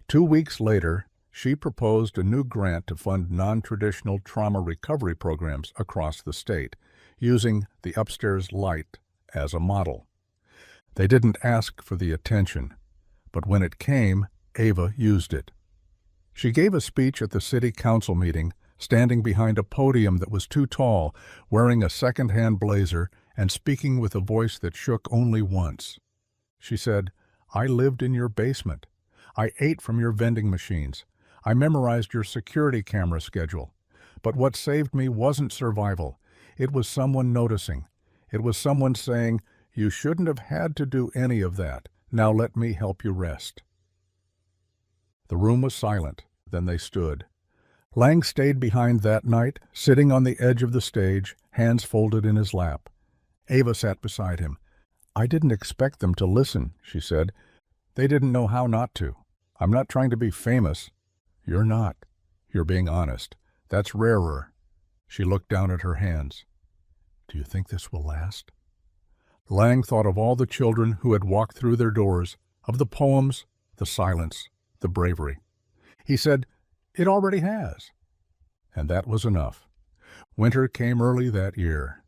2 weeks later, she proposed a new grant to fund non-traditional trauma recovery programs across the state, using the upstairs light as a model. They didn't ask for the attention, but when it came, Ava used it. She gave a speech at the city council meeting, standing behind a podium that was too tall, wearing a second-hand blazer and speaking with a voice that shook only once. She said, "I lived in your basement. I ate from your vending machines. I memorized your security camera schedule. But what saved me wasn't survival. It was someone noticing. It was someone saying, 'You shouldn't have had to do any of that. Now let me help you rest.'" The room was silent. Then they stood. Lang stayed behind that night, sitting on the edge of the stage, hands folded in his lap. Ava sat beside him. "I didn't expect them to listen," she said. "They didn't know how not to. I'm not trying to be famous." "You're not. You're being honest. That's rarer." She looked down at her hands. "Do you think this will last?" Lang thought of all the children who had walked through their doors, of the poems, the silence, the bravery. He said, "It already has." And that was enough. Winter came early that year.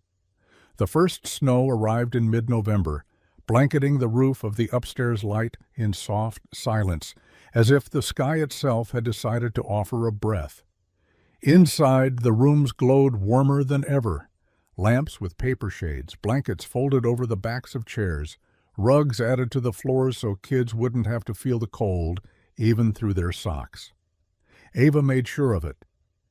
The first snow arrived in mid-November, blanketing the roof of the upstairs light in soft silence, as if the sky itself had decided to offer a breath. Inside, the rooms glowed warmer than ever. Lamps with paper shades, blankets folded over the backs of chairs, rugs added to the floors so kids wouldn't have to feel the cold, even through their socks. Ava made sure of it.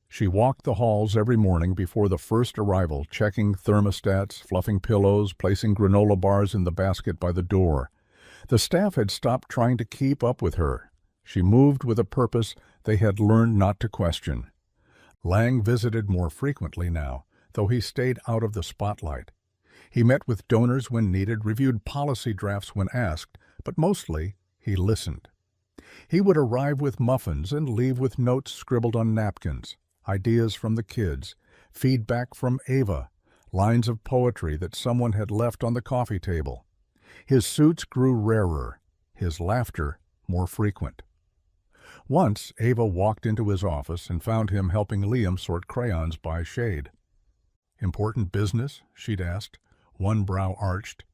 She walked the halls every morning before the first arrival, checking thermostats, fluffing pillows, placing granola bars in the basket by the door. The staff had stopped trying to keep up with her. She moved with a purpose they had learned not to question. Lang visited more frequently now, though he stayed out of the spotlight. He met with donors when needed, reviewed policy drafts when asked, but mostly he listened. He would arrive with muffins and leave with notes scribbled on napkins, ideas from the kids, feedback from Ava, lines of poetry that someone had left on the coffee table. His suits grew rarer, his laughter more frequent. Once, Ava walked into his office and found him helping Liam sort crayons by shade. "Important business?" she'd asked, one brow arched.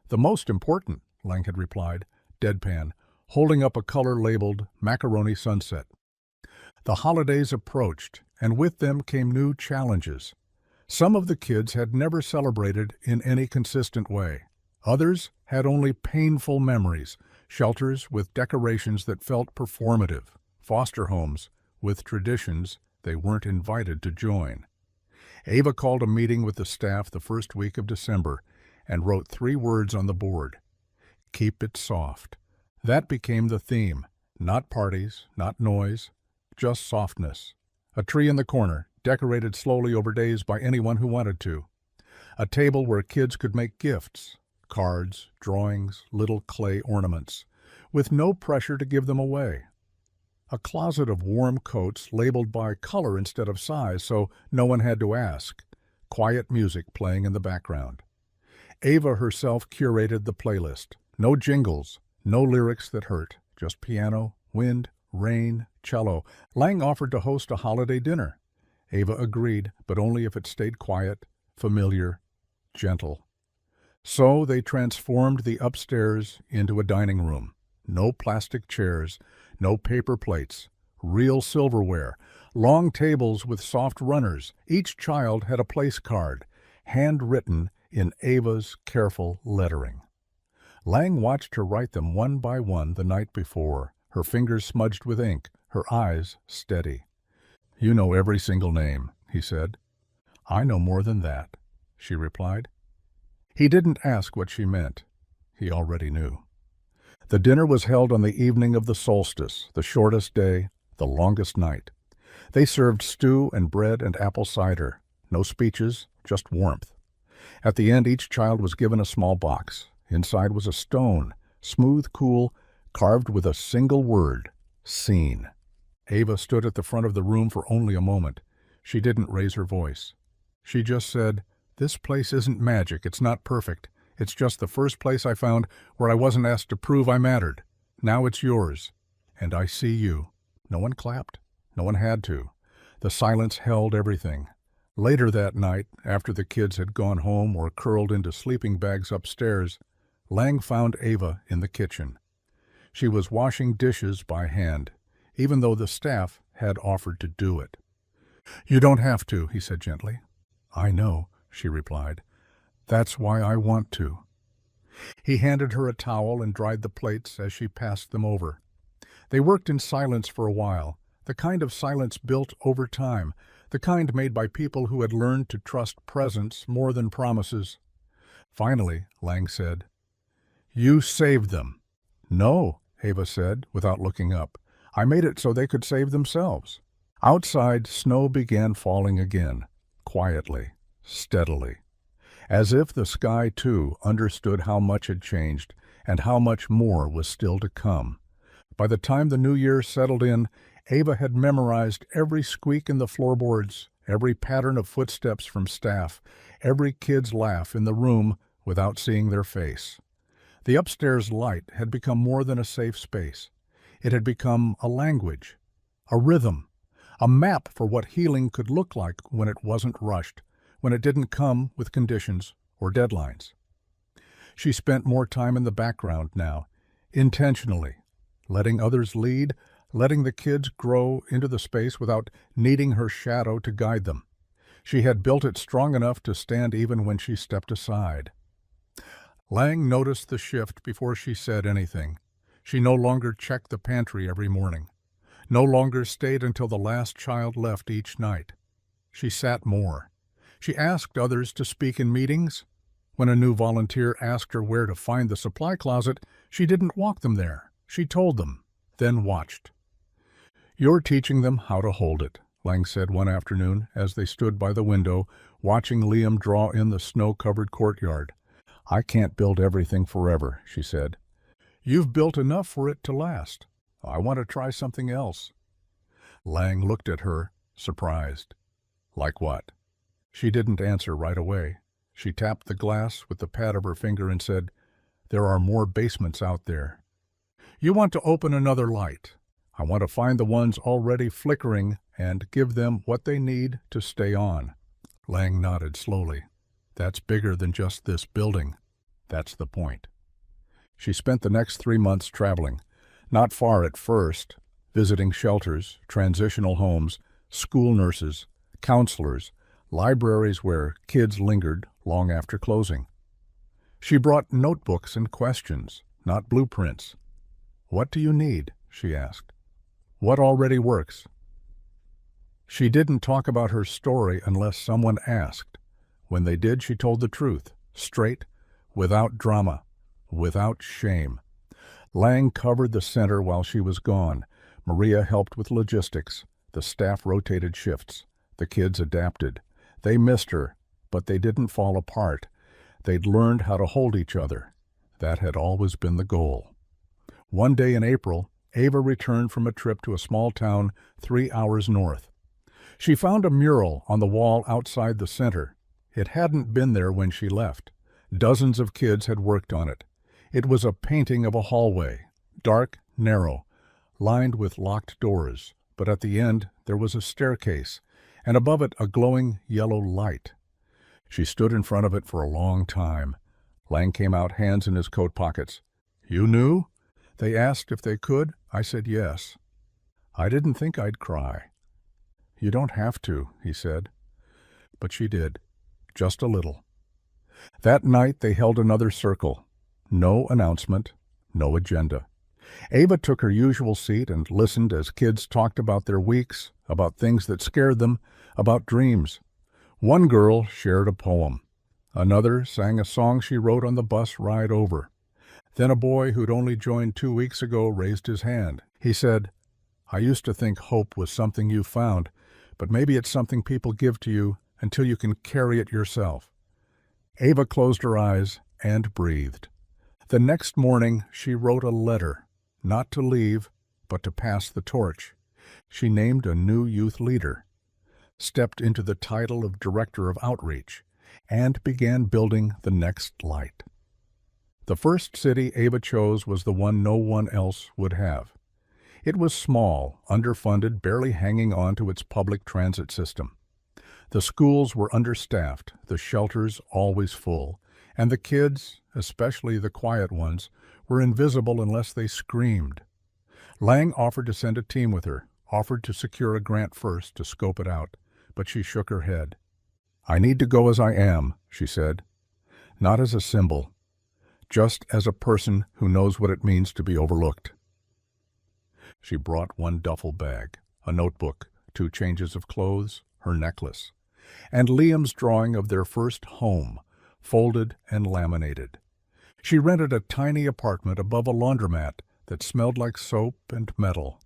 "The most important," Lang had replied, deadpan, holding up a color labeled Macaroni Sunset. The holidays approached, and with them came new challenges. Some of the kids had never celebrated in any consistent way. Others had only painful memories, shelters with decorations that felt performative, foster homes with traditions they weren't invited to join. Ava called a meeting with the staff the first week of December and wrote 3 words on the board. "Keep it soft." That became the theme. Not parties, not noise, just softness. A tree in the corner, decorated slowly over days by anyone who wanted to. A table where kids could make gifts, cards, drawings, little clay ornaments, with no pressure to give them away. A closet of warm coats labeled by color instead of size so no one had to ask. Quiet music playing in the background. Ava herself curated the playlist. No jingles, no lyrics that hurt, just piano, wind, rain, cello. Lang offered to host a holiday dinner. Ava agreed, but only if it stayed quiet, familiar, gentle. So they transformed the upstairs into a dining room. No plastic chairs, no paper plates, real silverware, long tables with soft runners. Each child had a place card, handwritten in Ava's careful lettering. Lang watched her write them one by one the night before, her fingers smudged with ink, her eyes steady. "You know every single name," he said. "I know more than that," she replied. He didn't ask what she meant. He already knew. The dinner was held on the evening of the solstice, the shortest day, the longest night. They served stew and bread and apple cider. No speeches, just warmth. At the end, each child was given a small box. Inside was a stone, smooth, cool, carved with a single word, "Seen." Ava stood at the front of the room for only a moment. She didn't raise her voice. She just said, "This place isn't magic. It's not perfect. It's just the first place I found where I wasn't asked to prove I mattered. Now it's yours. And I see you." No one clapped. No one had to. The silence held everything. Later that night, after the kids had gone home or curled into sleeping bags upstairs, Lang found Ava in the kitchen. She was washing dishes by hand, even though the staff had offered to do it. "You don't have to," he said gently. "I know," she replied. "That's why I want to." He handed her a towel and dried the plates as she passed them over. They worked in silence for a while, the kind of silence built over time, the kind made by people who had learned to trust presence more than promises. Finally, Lang said, "You saved them." "No," Ava said, without looking up. "I made it so they could save themselves." Outside, snow began falling again, quietly, steadily, as if the sky, too, understood how much had changed and how much more was still to come. By the time the new year settled in, Ava had memorized every squeak in the floorboards, every pattern of footsteps from staff, every kid's laugh in the room without seeing their face. The upstairs light had become more than a safe space. It had become a language, a rhythm, a map for what healing could look like when it wasn't rushed, when it didn't come with conditions or deadlines. She spent more time in the background now, intentionally, letting others lead, letting the kids grow into the space without needing her shadow to guide them. She had built it strong enough to stand even when she stepped aside. Lang noticed the shift before she said anything. She no longer checked the pantry every morning, no longer stayed until the last child left each night. She sat more. She asked others to speak in meetings. When a new volunteer asked her where to find the supply closet, she didn't walk them there. She told them, then watched. "You're teaching them how to hold it," Lang said one afternoon as they stood by the window, watching Liam draw in the snow-covered courtyard. "I can't build everything forever," she said. "You've built enough for it to last. I want to try something else." Lang looked at her, surprised. "Like what?" She didn't answer right away. She tapped the glass with the pad of her finger and said, "There are more basements out there. You want to open another light. I want to find the ones already flickering and give them what they need to stay on." Lang nodded slowly. "That's bigger than just this building. That's the point." She spent the next 3 months traveling, not far at first, visiting shelters, transitional homes, school nurses, counselors, libraries where kids lingered long after closing. She brought notebooks and questions, not blueprints. "What do you need?" she asked. "What already works?" She didn't talk about her story unless someone asked. When they did, she told the truth, straight, without drama, without shame. Lang covered the center while she was gone. Maria helped with logistics. The staff rotated shifts. The kids adapted. They missed her, but they didn't fall apart. They'd learned how to hold each other. That had always been the goal. One day in April, Ava returned from a trip to a small town 3 hours north. She found a mural on the wall outside the center. It hadn't been there when she left. Dozens of kids had worked on it. It was a painting of a hallway, dark, narrow, lined with locked doors, but at the end there was a staircase, and above it a glowing yellow light. She stood in front of it for a long time. Lang came out, hands in his coat pockets. "You knew?" They asked if they could. I said yes. I didn't think I'd cry. "You don't have to," he said. But she did, just a little. That night they held another circle. No announcement, no agenda. Ava took her usual seat and listened as kids talked about their weeks, about things that scared them, about dreams. One girl shared a poem. Another sang a song she wrote on the bus ride over. Then a boy who'd only joined 2 weeks ago raised his hand. He said, "I used to think hope was something you found, but maybe it's something people give to you until you can carry it yourself." Ava closed her eyes and breathed. The next morning she wrote a letter, not to leave, but to pass the torch. She named a new youth leader, stepped into the title of Director of Outreach, and began building the next light. The first city Ava chose was the one no one else would have. It was small, underfunded, barely hanging on to its public transit system. The schools were understaffed, the shelters always full, and the kids, especially the quiet ones, were invisible unless they screamed. Lang offered to send a team with her, offered to secure a grant first to scope it out, but she shook her head. "I need to go as I am," she said, "not as a symbol, just as a person who knows what it means to be overlooked." She brought one duffel bag, a notebook, 2 changes of clothes, her necklace, and Liam's drawing of their first home, folded and laminated. She rented a tiny apartment above a laundromat that smelled like soap and metal.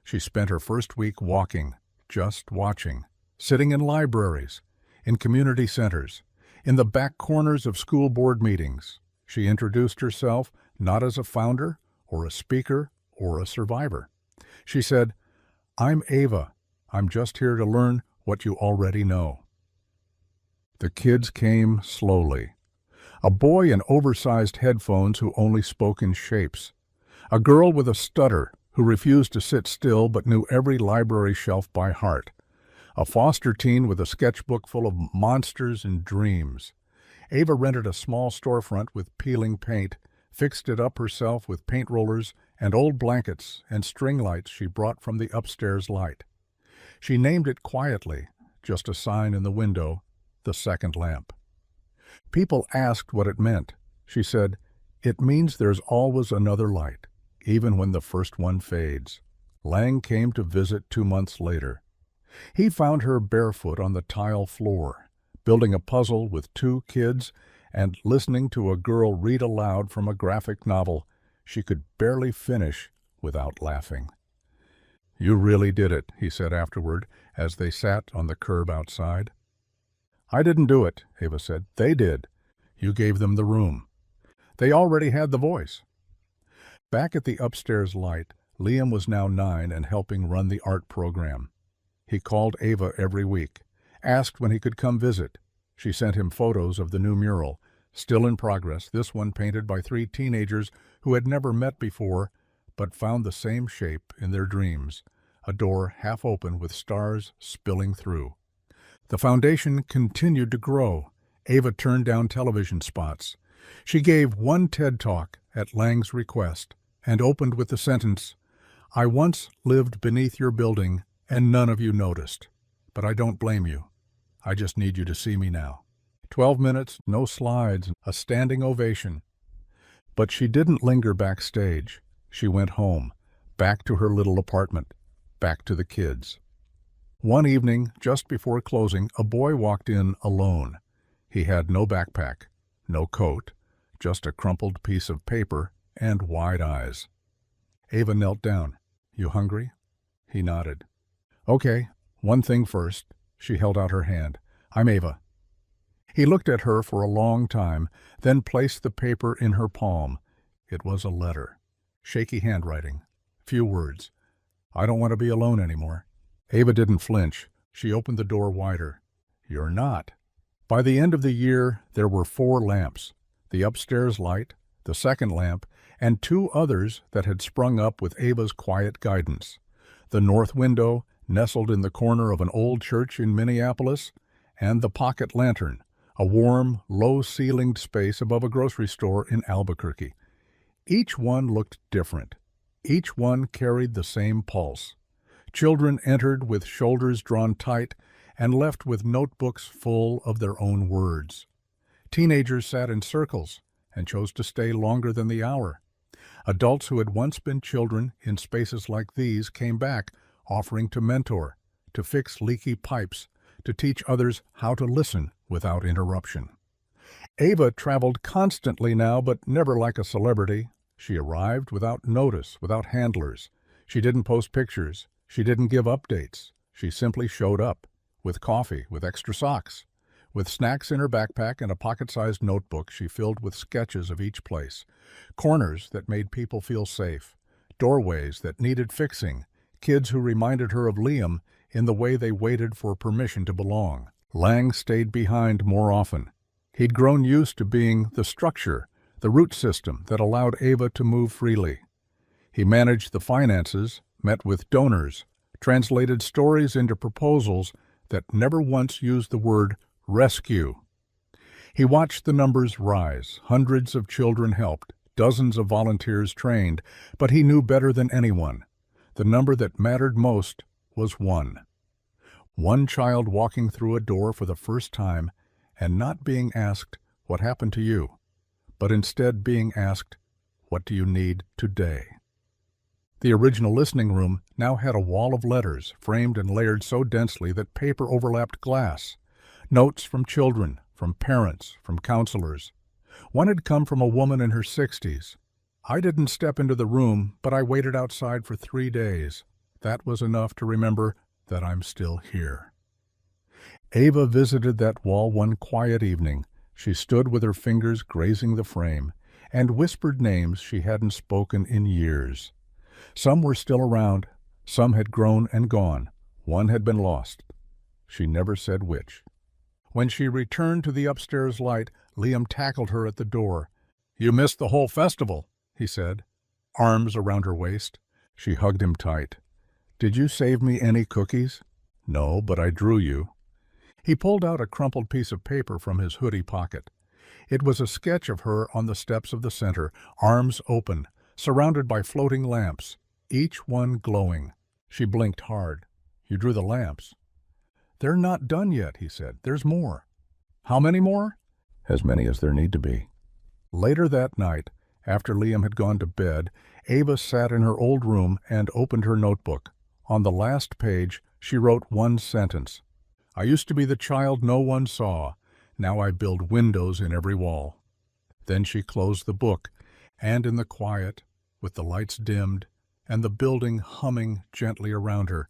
She spent her first week walking, just watching, sitting in libraries, in community centers, in the back corners of school board meetings. She introduced herself not as a founder or a speaker or a survivor. She said, "I'm Ava. I'm just here to learn what you already know." The kids came slowly. A boy in oversized headphones who only spoke in shapes. A girl with a stutter who refused to sit still but knew every library shelf by heart. A foster teen with a sketchbook full of monsters and dreams. Ava rented a small storefront with peeling paint, fixed it up herself with paint rollers and old blankets and string lights she brought from the upstairs light. She named it quietly, just a sign in the window, the second lamp. People asked what it meant. She said, "It means there's always another light, even when the first one fades." Lang came to visit 2 months later. He found her barefoot on the tile floor, building a puzzle with 2 kids and listening to a girl read aloud from a graphic novel she could barely finish without laughing. "You really did it," he said afterward, as they sat on the curb outside. "I didn't do it," Ava said. "They did. You gave them the room. They already had the voice." Back at the upstairs light, Liam was now 9 and helping run the art program. He called Ava every week, asked when he could come visit. She sent him photos of the new mural, still in progress, this one painted by 3 teenagers who had never met before, but found the same shape in their dreams, a door half open with stars spilling through. The foundation continued to grow. Ava turned down television spots. She gave one TED Talk at Lang's request and opened with the sentence, "I once lived beneath your building and none of you noticed. But I don't blame you. I just need you to see me now." 12 minutes, no slides, a standing ovation. But she didn't linger backstage. She went home, back to her little apartment, back to the kids. One evening, just before closing, a boy walked in alone. He had no backpack, no coat, just a crumpled piece of paper and wide eyes. Ava knelt down. "You hungry?" He nodded. "Okay, one thing first." She held out her hand. "I'm Ava." He looked at her for a long time, then placed the paper in her palm. It was a letter. Shaky handwriting. Few words. "I don't want to be alone anymore." Ava didn't flinch. She opened the door wider. "You're not." By the end of the year, there were 4 lamps. The upstairs light, the second lamp, and 2 others that had sprung up with Ava's quiet guidance. The north window, nestled in the corner of an old church in Minneapolis, and the pocket lantern, a warm, low-ceilinged space above a grocery store in Albuquerque. Each one looked different. Each one carried the same pulse. Children entered with shoulders drawn tight and left with notebooks full of their own words. Teenagers sat in circles and chose to stay longer than the hour. Adults who had once been children in spaces like these came back, offering to mentor, to fix leaky pipes, to teach others how to listen without interruption. Ava traveled constantly now, but never like a celebrity. She arrived without notice, without handlers. She didn't post pictures. She didn't give updates. She simply showed up, with coffee, with extra socks. With snacks in her backpack and a pocket-sized notebook she filled with sketches of each place. Corners that made people feel safe. Doorways that needed fixing. kids who reminded her of Liam in the way they waited for permission to belong. Lang stayed behind more often. He'd grown used to being the structure, the root system that allowed Ava to move freely. He managed the finances, met with donors, translated stories into proposals that never once used the word rescue. He watched the numbers rise, hundreds of children helped, dozens of volunteers trained, but he knew better than anyone. The number that mattered most was one. One child walking through a door for the first time and not being asked, "What happened to you?" but instead being asked, "What do you need today?" The original listening room now had a wall of letters, framed and layered so densely that paper overlapped glass. Notes from children, from parents, from counselors. One had come from a woman in her 60s. "I didn't step into the room, but I waited outside for 3 days. That was enough to remember that I'm still here." Ava visited that wall one quiet evening. She stood with her fingers grazing the frame and whispered names she hadn't spoken in years. Some were still around, some had grown and gone, one had been lost. She never said which. When she returned to the upstairs light, Liam tackled her at the door. "You missed the whole festival," he said, arms around her waist. She hugged him tight. "Did you save me any cookies?" "No, but I drew you." He pulled out a crumpled piece of paper from his hoodie pocket. It was a sketch of her on the steps of the center, arms open, surrounded by floating lamps, each one glowing. She blinked hard. "You drew the lamps." "They're not done yet," he said. "There's more." "How many more?" "As many as there need to be." Later that night, after Liam had gone to bed, Ava sat in her old room and opened her notebook. On the last page, she wrote one sentence. "I used to be the child no one saw. Now I build windows in every wall." Then she closed the book, and in the quiet, with the lights dimmed and the building humming gently around her,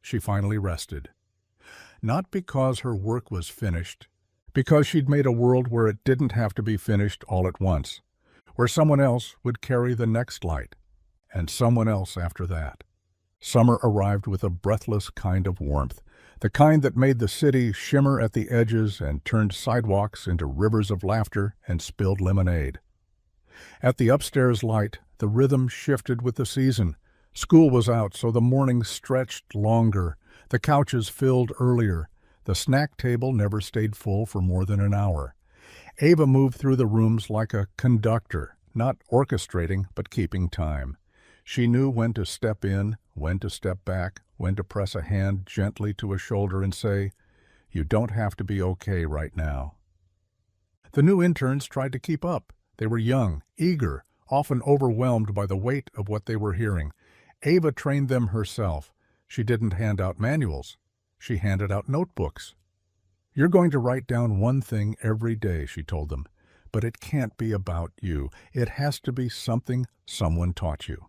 she finally rested. Not because her work was finished, because she'd made a world where it didn't have to be finished all at once, where someone else would carry the next light, and someone else after that. Summer arrived with a breathless kind of warmth, the kind that made the city shimmer at the edges and turned sidewalks into rivers of laughter and spilled lemonade. At the upstairs light, the rhythm shifted with the season. School was out, so the mornings stretched longer, the couches filled earlier, the snack table never stayed full for more than an hour. Ava moved through the rooms like a conductor, not orchestrating, but keeping time. She knew when to step in, when to step back, when to press a hand gently to a shoulder and say, "You don't have to be okay right now." The new interns tried to keep up. They were young, eager, often overwhelmed by the weight of what they were hearing. Ava trained them herself. She didn't hand out manuals. She handed out notebooks. "You're going to write down one thing every day," she told them. "But it can't be about you. It has to be something someone taught you."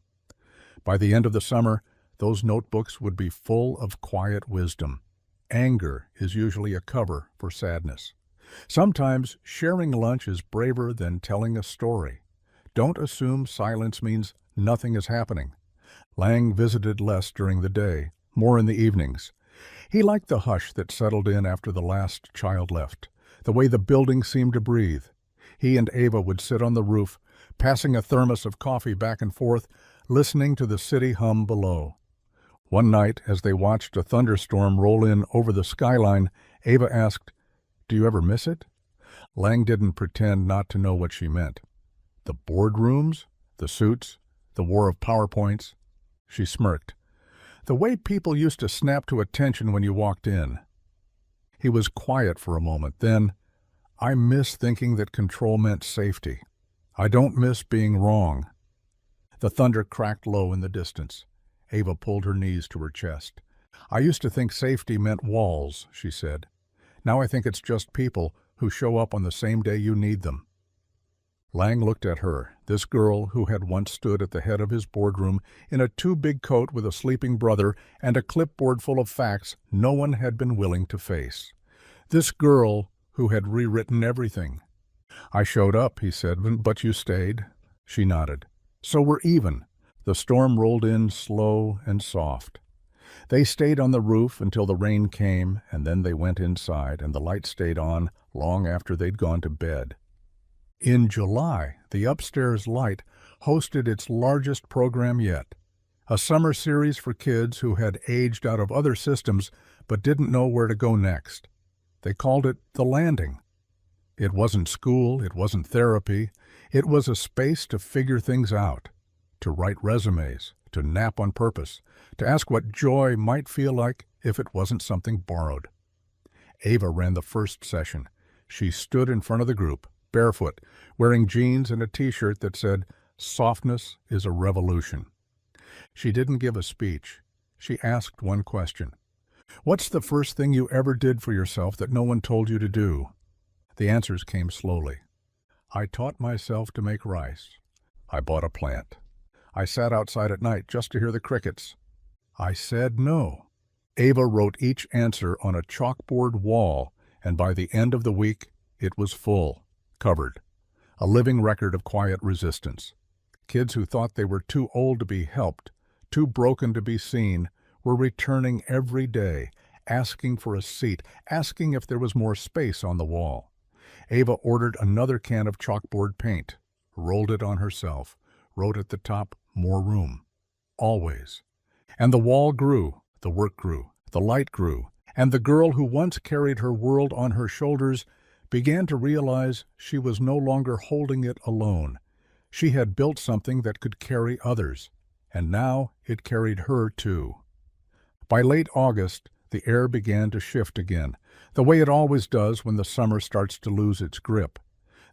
By the end of the summer, those notebooks would be full of quiet wisdom. Anger is usually a cover for sadness. Sometimes sharing lunch is braver than telling a story. Don't assume silence means nothing is happening. Lang visited less during the day, more in the evenings. He liked the hush that settled in after the last child left, the way the building seemed to breathe. He and Ava would sit on the roof, passing a thermos of coffee back and forth, listening to the city hum below. One night, as they watched a thunderstorm roll in over the skyline, Ava asked, "Do you ever miss it?" Lang didn't pretend not to know what she meant. The boardrooms, the suits, the war of PowerPoints. She smirked. "The way people used to snap to attention when you walked in." He was quiet for a moment. Then, "I miss thinking that control meant safety. I don't miss being wrong." The thunder cracked low in the distance. Ava pulled her knees to her chest. "I used to think safety meant walls," she said. "Now I think it's just people who show up on the same day you need them." Lang looked at her, this girl who had once stood at the head of his boardroom in a too-big coat with a sleeping brother and a clipboard full of facts no one had been willing to face. This girl who had rewritten everything. "I showed up," he said, "but you stayed." She nodded. "So we're even. The storm rolled in slow and soft. They stayed on the roof until the rain came, and then they went inside, and the light stayed on long after they'd gone to bed. In July, the upstairs light hosted its largest program yet, a summer series for kids who had aged out of other systems but didn't know where to go next. They called it The Landing. It wasn't school, it wasn't therapy, it was a space to figure things out, to write resumes, to nap on purpose, to ask what joy might feel like if it wasn't something borrowed. Ava ran the first session. She stood in front of the group, barefoot, wearing jeans and a t-shirt that said, "Softness is a revolution." She didn't give a speech. She asked one question. "What's the first thing you ever did for yourself that no one told you to do?" The answers came slowly. "I taught myself to make rice. I bought a plant. I sat outside at night just to hear the crickets. I said no." Ava wrote each answer on a chalkboard wall, and by the end of the week, it was full, covered, a living record of quiet resistance. Kids who thought they were too old to be helped, too broken to be seen, were returning every day, asking for a seat, asking if there was more space on the wall. Ava ordered another can of chalkboard paint, rolled it on herself, wrote at the top, "More room." Always. And the wall grew, the work grew, the light grew, and the girl who once carried her world on her shoulders began to realize she was no longer holding it alone. She had built something that could carry others, and now it carried her too. By late August, the air began to shift again, the way it always does when the summer starts to lose its grip.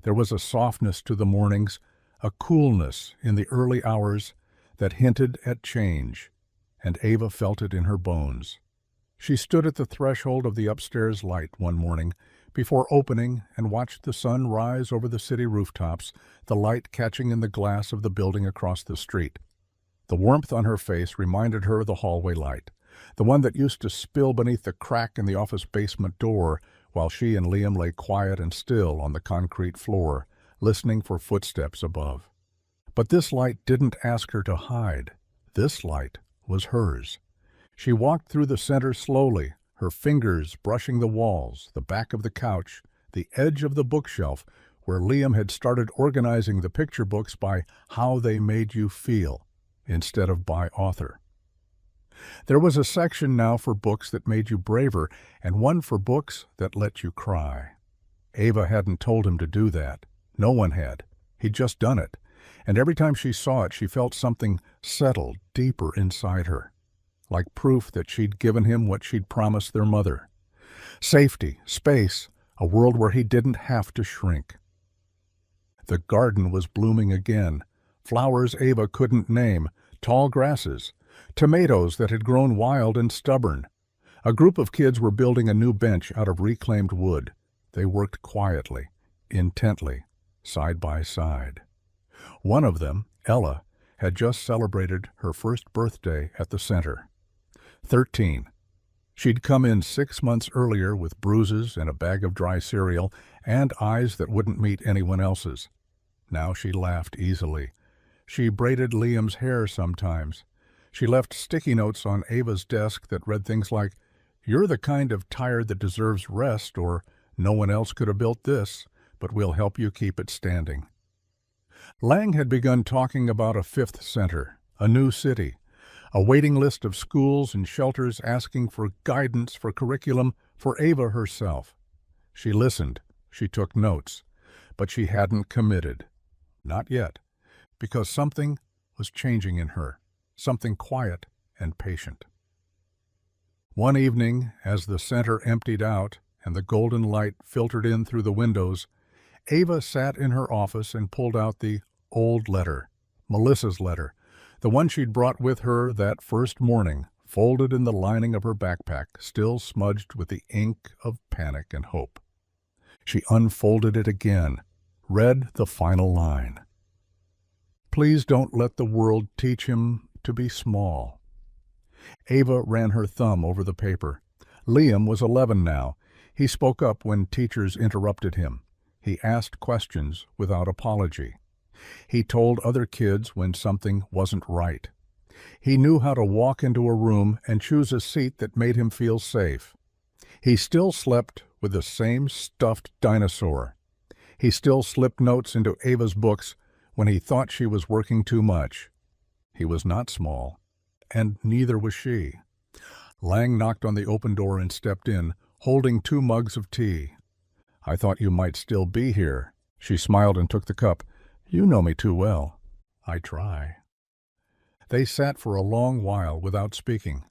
There was a softness to the mornings, a coolness in the early hours that hinted at change, and Ava felt it in her bones. She stood at the threshold of the upstairs light one morning before opening and watched the sun rise over the city rooftops, the light catching in the glass of the building across the street. The warmth on her face reminded her of the hallway light, the one that used to spill beneath the crack in the office basement door while she and Liam lay quiet and still on the concrete floor, listening for footsteps above. But this light didn't ask her to hide. This light was hers. She walked through the center slowly, her fingers brushing the walls, the back of the couch, the edge of the bookshelf, where Liam had started organizing the picture books by how they made you feel, instead of by author. There was a section now for books that made you braver, and one for books that let you cry. Ava hadn't told him to do that. No one had. He'd just done it. And every time she saw it, she felt something settle deeper inside her, like proof that she'd given him what she'd promised their mother. Safety, space, a world where he didn't have to shrink. The garden was blooming again, flowers Ava couldn't name, tall grasses, tomatoes that had grown wild and stubborn. A group of kids were building a new bench out of reclaimed wood. They worked quietly, intently, side by side. One of them, Ella, had just celebrated her first birthday at the center. 13. She'd come in 6 months earlier with bruises and a bag of dry cereal and eyes that wouldn't meet anyone else's. Now she laughed easily. She braided Liam's hair sometimes. She left sticky notes on Ava's desk that read things like, "You're the kind of tired that deserves rest," or "No one else could have built this, but we'll help you keep it standing." Lang had begun talking about a fifth center, a new city, a waiting list of schools and shelters asking for guidance, for curriculum, for Ava herself. She listened, she took notes, but she hadn't committed. Not yet, because something was changing in her, something quiet and patient. One evening, as the center emptied out and the golden light filtered in through the windows, Ava sat in her office and pulled out the old letter, Melissa's letter, the one she'd brought with her that first morning, folded in the lining of her backpack, still smudged with the ink of panic and hope. She unfolded it again, read the final line. "Please don't let the world teach him to be small." Ava ran her thumb over the paper. Liam was 11 now. He spoke up when teachers interrupted him. He asked questions without apology. He told other kids when something wasn't right. He knew how to walk into a room and choose a seat that made him feel safe. He still slept with the same stuffed dinosaur. He still slipped notes into Ava's books when he thought she was working too much. He was not small, and neither was she. Lang knocked on the open door and stepped in, holding 2 mugs of tea. "I thought you might still be here." She smiled and took the cup. "You know me too well." "I try." They sat for a long while without speaking.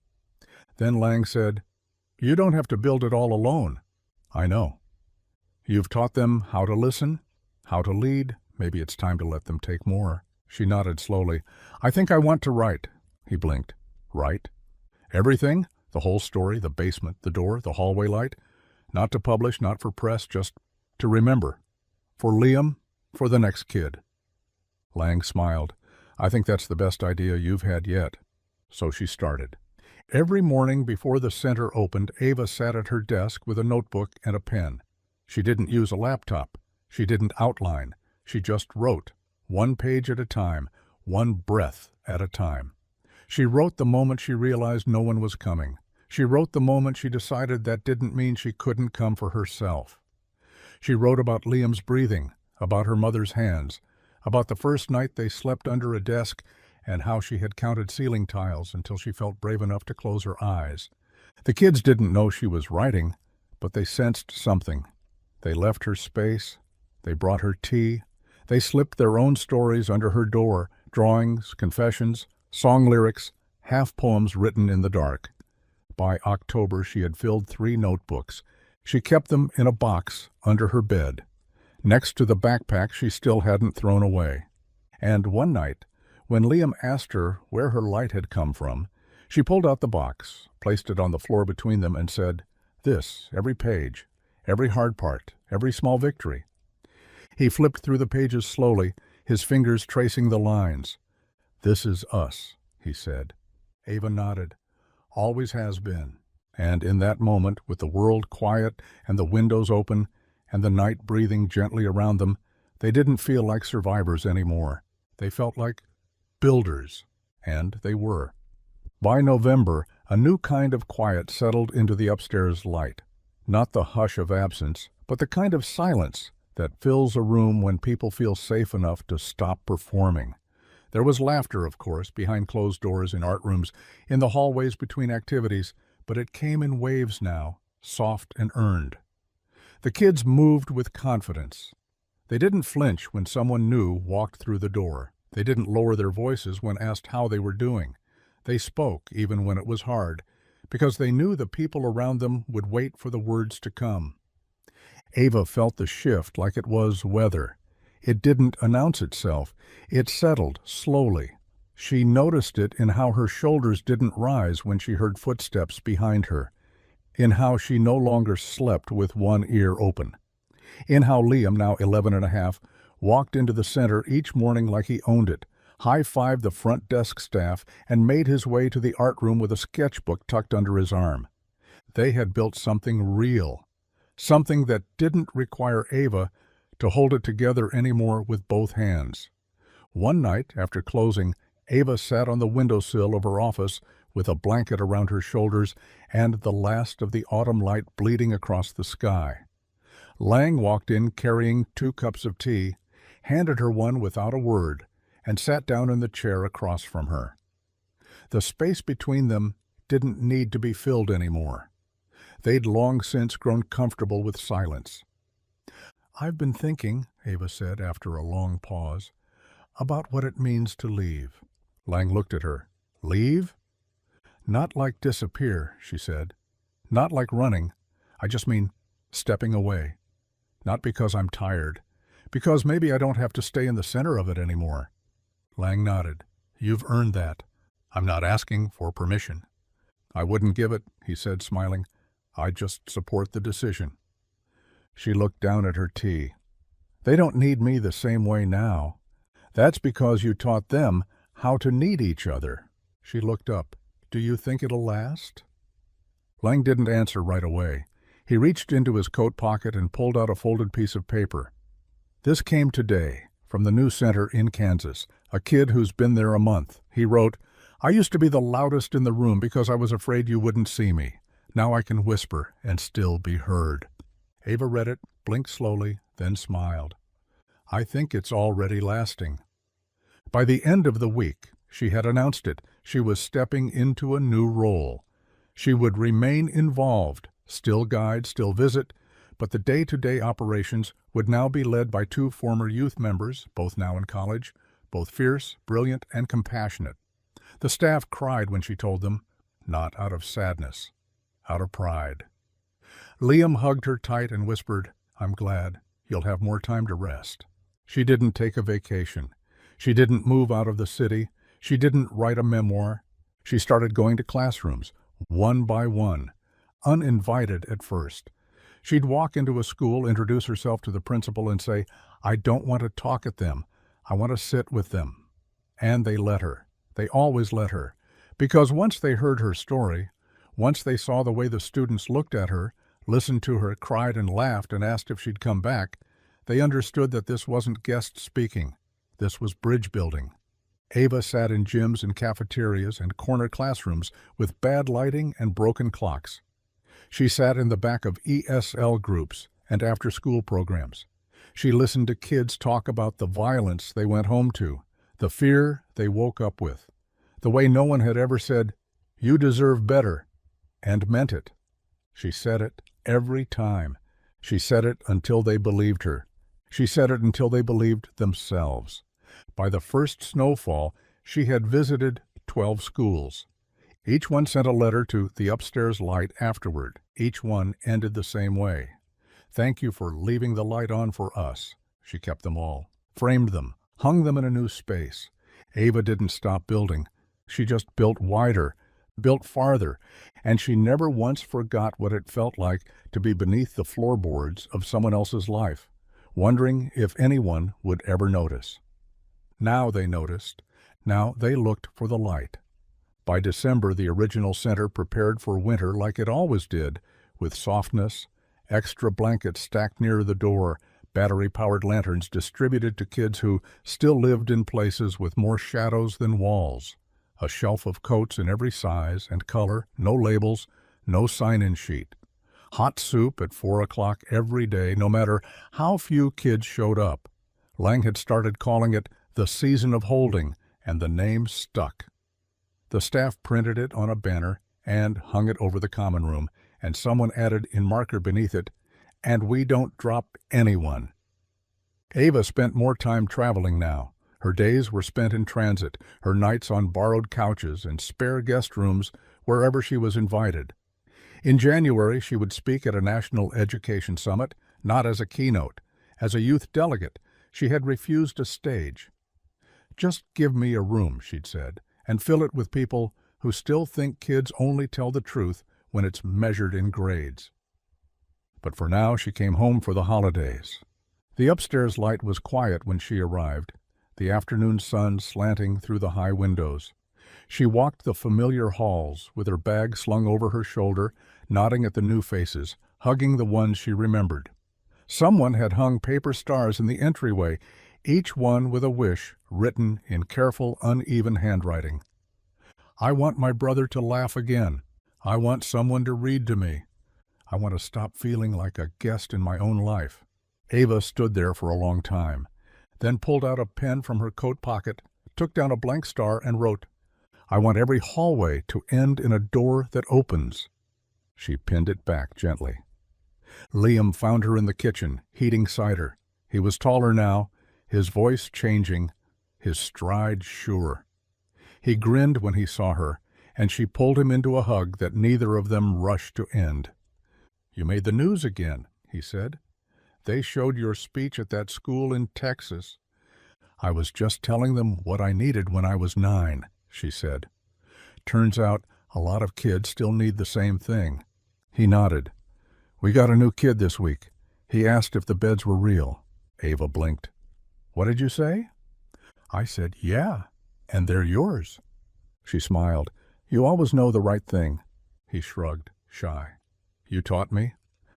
Then Lang said, "You don't have to build it all alone." "I know." "You've taught them how to listen, how to lead. Maybe it's time to let them take more." She nodded slowly. "I think I want to write." He blinked. "Write? Everything? The whole story, the basement, the door, the hallway light? Not to publish, not for press, just to remember. For Liam, for the next kid." Lang smiled. "I think that's the best idea you've had yet." So she started. Every morning before the center opened, Ava sat at her desk with a notebook and a pen. She didn't use a laptop. She didn't outline. She just wrote, 1 page at a time, 1 breath at a time. She wrote the moment she realized no one was coming. She wrote the moment she decided that didn't mean she couldn't come for herself. She wrote about Liam's breathing, about her mother's hands, about the first night they slept under a desk, and how she had counted ceiling tiles until she felt brave enough to close her eyes. The kids didn't know she was writing, but they sensed something. They left her space. They brought her tea. They slipped their own stories under her door, drawings, confessions, song lyrics, half poems written in the dark. By October, she had filled 3 notebooks. She kept them in a box under her bed, next to the backpack she still hadn't thrown away. And one night, when Liam asked her where her light had come from, she pulled out the box, placed it on the floor between them, and said, "This, every page, every hard part, every small victory." He flipped through the pages slowly, his fingers tracing the lines. "This is us," he said. Ava nodded. "Always has been." And in that moment, with the world quiet and the windows open and the night breathing gently around them, they didn't feel like survivors anymore. They felt like builders, and they were. By November, a new kind of quiet settled into the upstairs light. Not the hush of absence, but the kind of silence that fills a room when people feel safe enough to stop performing. There was laughter, of course, behind closed doors in art rooms, in the hallways between activities, but it came in waves now, soft and earned. The kids moved with confidence. They didn't flinch when someone new walked through the door. They didn't lower their voices when asked how they were doing. They spoke, even when it was hard, because they knew the people around them would wait for the words to come. Ava felt the shift like it was weather. It didn't announce itself. It settled slowly. She noticed it in how her shoulders didn't rise when she heard footsteps behind her, in how she no longer slept with one ear open, in how Liam, now 11 and a half, walked into the center each morning like he owned it, high-fived the front desk staff, and made his way to the art room with a sketchbook tucked under his arm. They had built something real, something that didn't require Ava to hold it together anymore with both hands. One night, after closing, Ava sat on the windowsill of her office with a blanket around her shoulders and the last of the autumn light bleeding across the sky. Lang walked in carrying 2 cups of tea, handed her one without a word, and sat down in the chair across from her. The space between them didn't need to be filled anymore. They'd long since grown comfortable with silence. "I've been thinking," Ava said after a long pause, "about what it means to leave." Lang looked at her. "Leave?" "Not like disappear," she said. "Not like running. I just mean stepping away. Not because I'm tired. Because maybe I don't have to stay in the center of it anymore." Lang nodded. "You've earned that. I'm not asking for permission." "I wouldn't give it," he said, smiling. "I just support the decision." She looked down at her tea. "They don't need me the same way now. That's because you taught them how to need each other." She looked up. "Do you think it'll last?" Lang didn't answer right away. He reached into his coat pocket and pulled out a folded piece of paper. "This came today, from the new center in Kansas, a kid who's been there a month. He wrote, "I used to be the loudest in the room because I was afraid you wouldn't see me. Now I can whisper and still be heard." Ava read it, blinked slowly, then smiled. "I think it's already lasting." By the end of the week, she had announced it. She was stepping into a new role. She would remain involved, still guide, still visit, but the day-to-day operations would now be led by two former youth members, both now in college, both fierce, brilliant, and compassionate. The staff cried when she told them, not out of sadness, out of pride. Liam hugged her tight and whispered, "I'm glad. You'll have more time to rest." She didn't take a vacation. She didn't move out of the city. She didn't write a memoir. She started going to classrooms, one by one, uninvited at first. She'd walk into a school, introduce herself to the principal, and say, "I don't want to talk at them. I want to sit with them." And they let her. They always let her. Because once they heard her story, once they saw the way the students looked at her, listened to her, cried and laughed and asked if she'd come back, they understood that this wasn't guest speaking. This was bridge building. Ava sat in gyms and cafeterias and corner classrooms with bad lighting and broken clocks. She sat in the back of ESL groups and after-school programs. She listened to kids talk about the violence they went home to, the fear they woke up with, the way no one had ever said, "You deserve better," and meant it. She said it every time. She said it until they believed her. She said it until they believed themselves. By the first snowfall, she had visited 12 schools. Each one sent a letter to the upstairs light afterward. Each one ended the same way. "Thank you for leaving the light on for us." She kept them all, framed them, hung them in a new space. Ava didn't stop building. She just built wider, built farther, and she never once forgot what it felt like to be beneath the floorboards of someone else's life, wondering if anyone would ever notice. Now they noticed. Now they looked for the light. By December, the original center prepared for winter like it always did, with softness, extra blankets stacked near the door, battery-powered lanterns distributed to kids who still lived in places with more shadows than walls, a shelf of coats in every size and color, no labels, no sign-in sheet. Hot soup at 4 o'clock every day, no matter how few kids showed up. Lang had started calling it the season of holding, and the name stuck. The staff printed it on a banner and hung it over the common room, and someone added in marker beneath it, "And we don't drop anyone." Ava spent more time traveling now. Her days were spent in transit, her nights on borrowed couches and spare guest rooms wherever she was invited. In January, she would speak at a national education summit, not as a keynote. As a youth delegate, she had refused a stage. "Just give me a room," she'd said, "and fill it with people who still think kids only tell the truth when it's measured in grades." But for now, she came home for the holidays. The upstairs light was quiet when she arrived, the afternoon sun slanting through the high windows. She walked the familiar halls with her bag slung over her shoulder, nodding at the new faces, hugging the ones she remembered. Someone had hung paper stars in the entryway, each one with a wish written in careful, uneven handwriting. "I want my brother to laugh again. I want someone to read to me. I want to stop feeling like a guest in my own life." Ava stood there for a long time, then pulled out a pen from her coat pocket, took down a blank star, and wrote, "I want every hallway to end in a door that opens." She pinned it back gently. Liam found her in the kitchen, heating cider. He was taller now, his voice changing, his stride sure. He grinned when he saw her, and she pulled him into a hug that neither of them rushed to end. "You made the news again," he said. "They showed your speech at that school in Texas." "I was just telling them what I needed when I was 9, she said. "Turns out a lot of kids still need the same thing." He nodded. "We got a new kid this week. He asked if the beds were real." Ava blinked. "What did you say?" "I said, yeah, and they're yours." She smiled. "You always know the right thing." He shrugged, shy. "You taught me."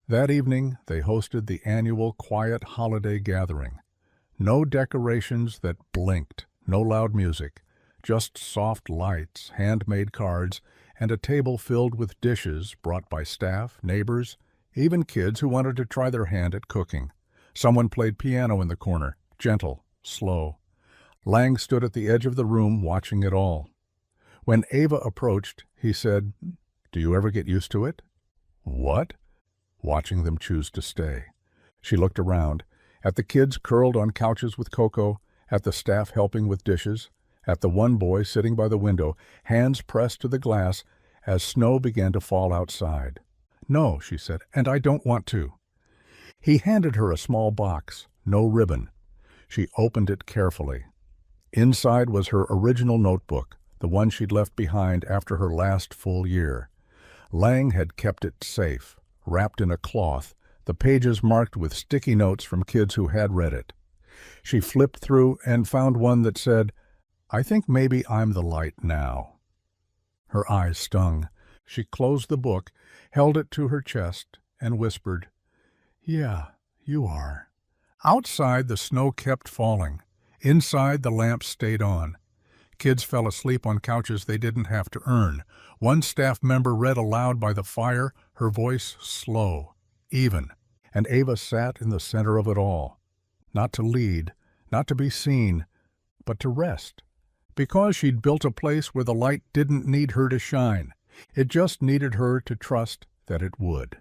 That evening, they hosted the annual quiet holiday gathering. No decorations that blinked, no loud music, just soft lights, handmade cards, and a table filled with dishes brought by staff, neighbors, even kids who wanted to try their hand at cooking. Someone played piano in the corner, gentle, slow. Lang stood at the edge of the room watching it all. When Ava approached, he said, "Do you ever get used to it?" "What?" Watching them choose to stay. She looked around, at the kids curled on couches with Coco, at the staff helping with dishes, at the one boy sitting by the window, hands pressed to the glass as snow began to fall outside. "No," she said, "and I don't want to." He handed her a small box, no ribbon. She opened it carefully. Inside was her original notebook, the one she'd left behind after her last full year. Lang had kept it safe, wrapped in a cloth, the pages marked with sticky notes from kids who had read it. She flipped through and found one that said, "I think maybe I'm the light now." Her eyes stung. She closed the book, held it to her chest, and whispered, "Yeah, you are." Outside, the snow kept falling. Inside, the lamps stayed on. Kids fell asleep on couches they didn't have to earn. One staff member read aloud by the fire, her voice slow, even, and Ava sat in the center of it all. Not to lead, not to be seen, but to rest. Because she'd built a place where the light didn't need her to shine. It just needed her to trust that it would.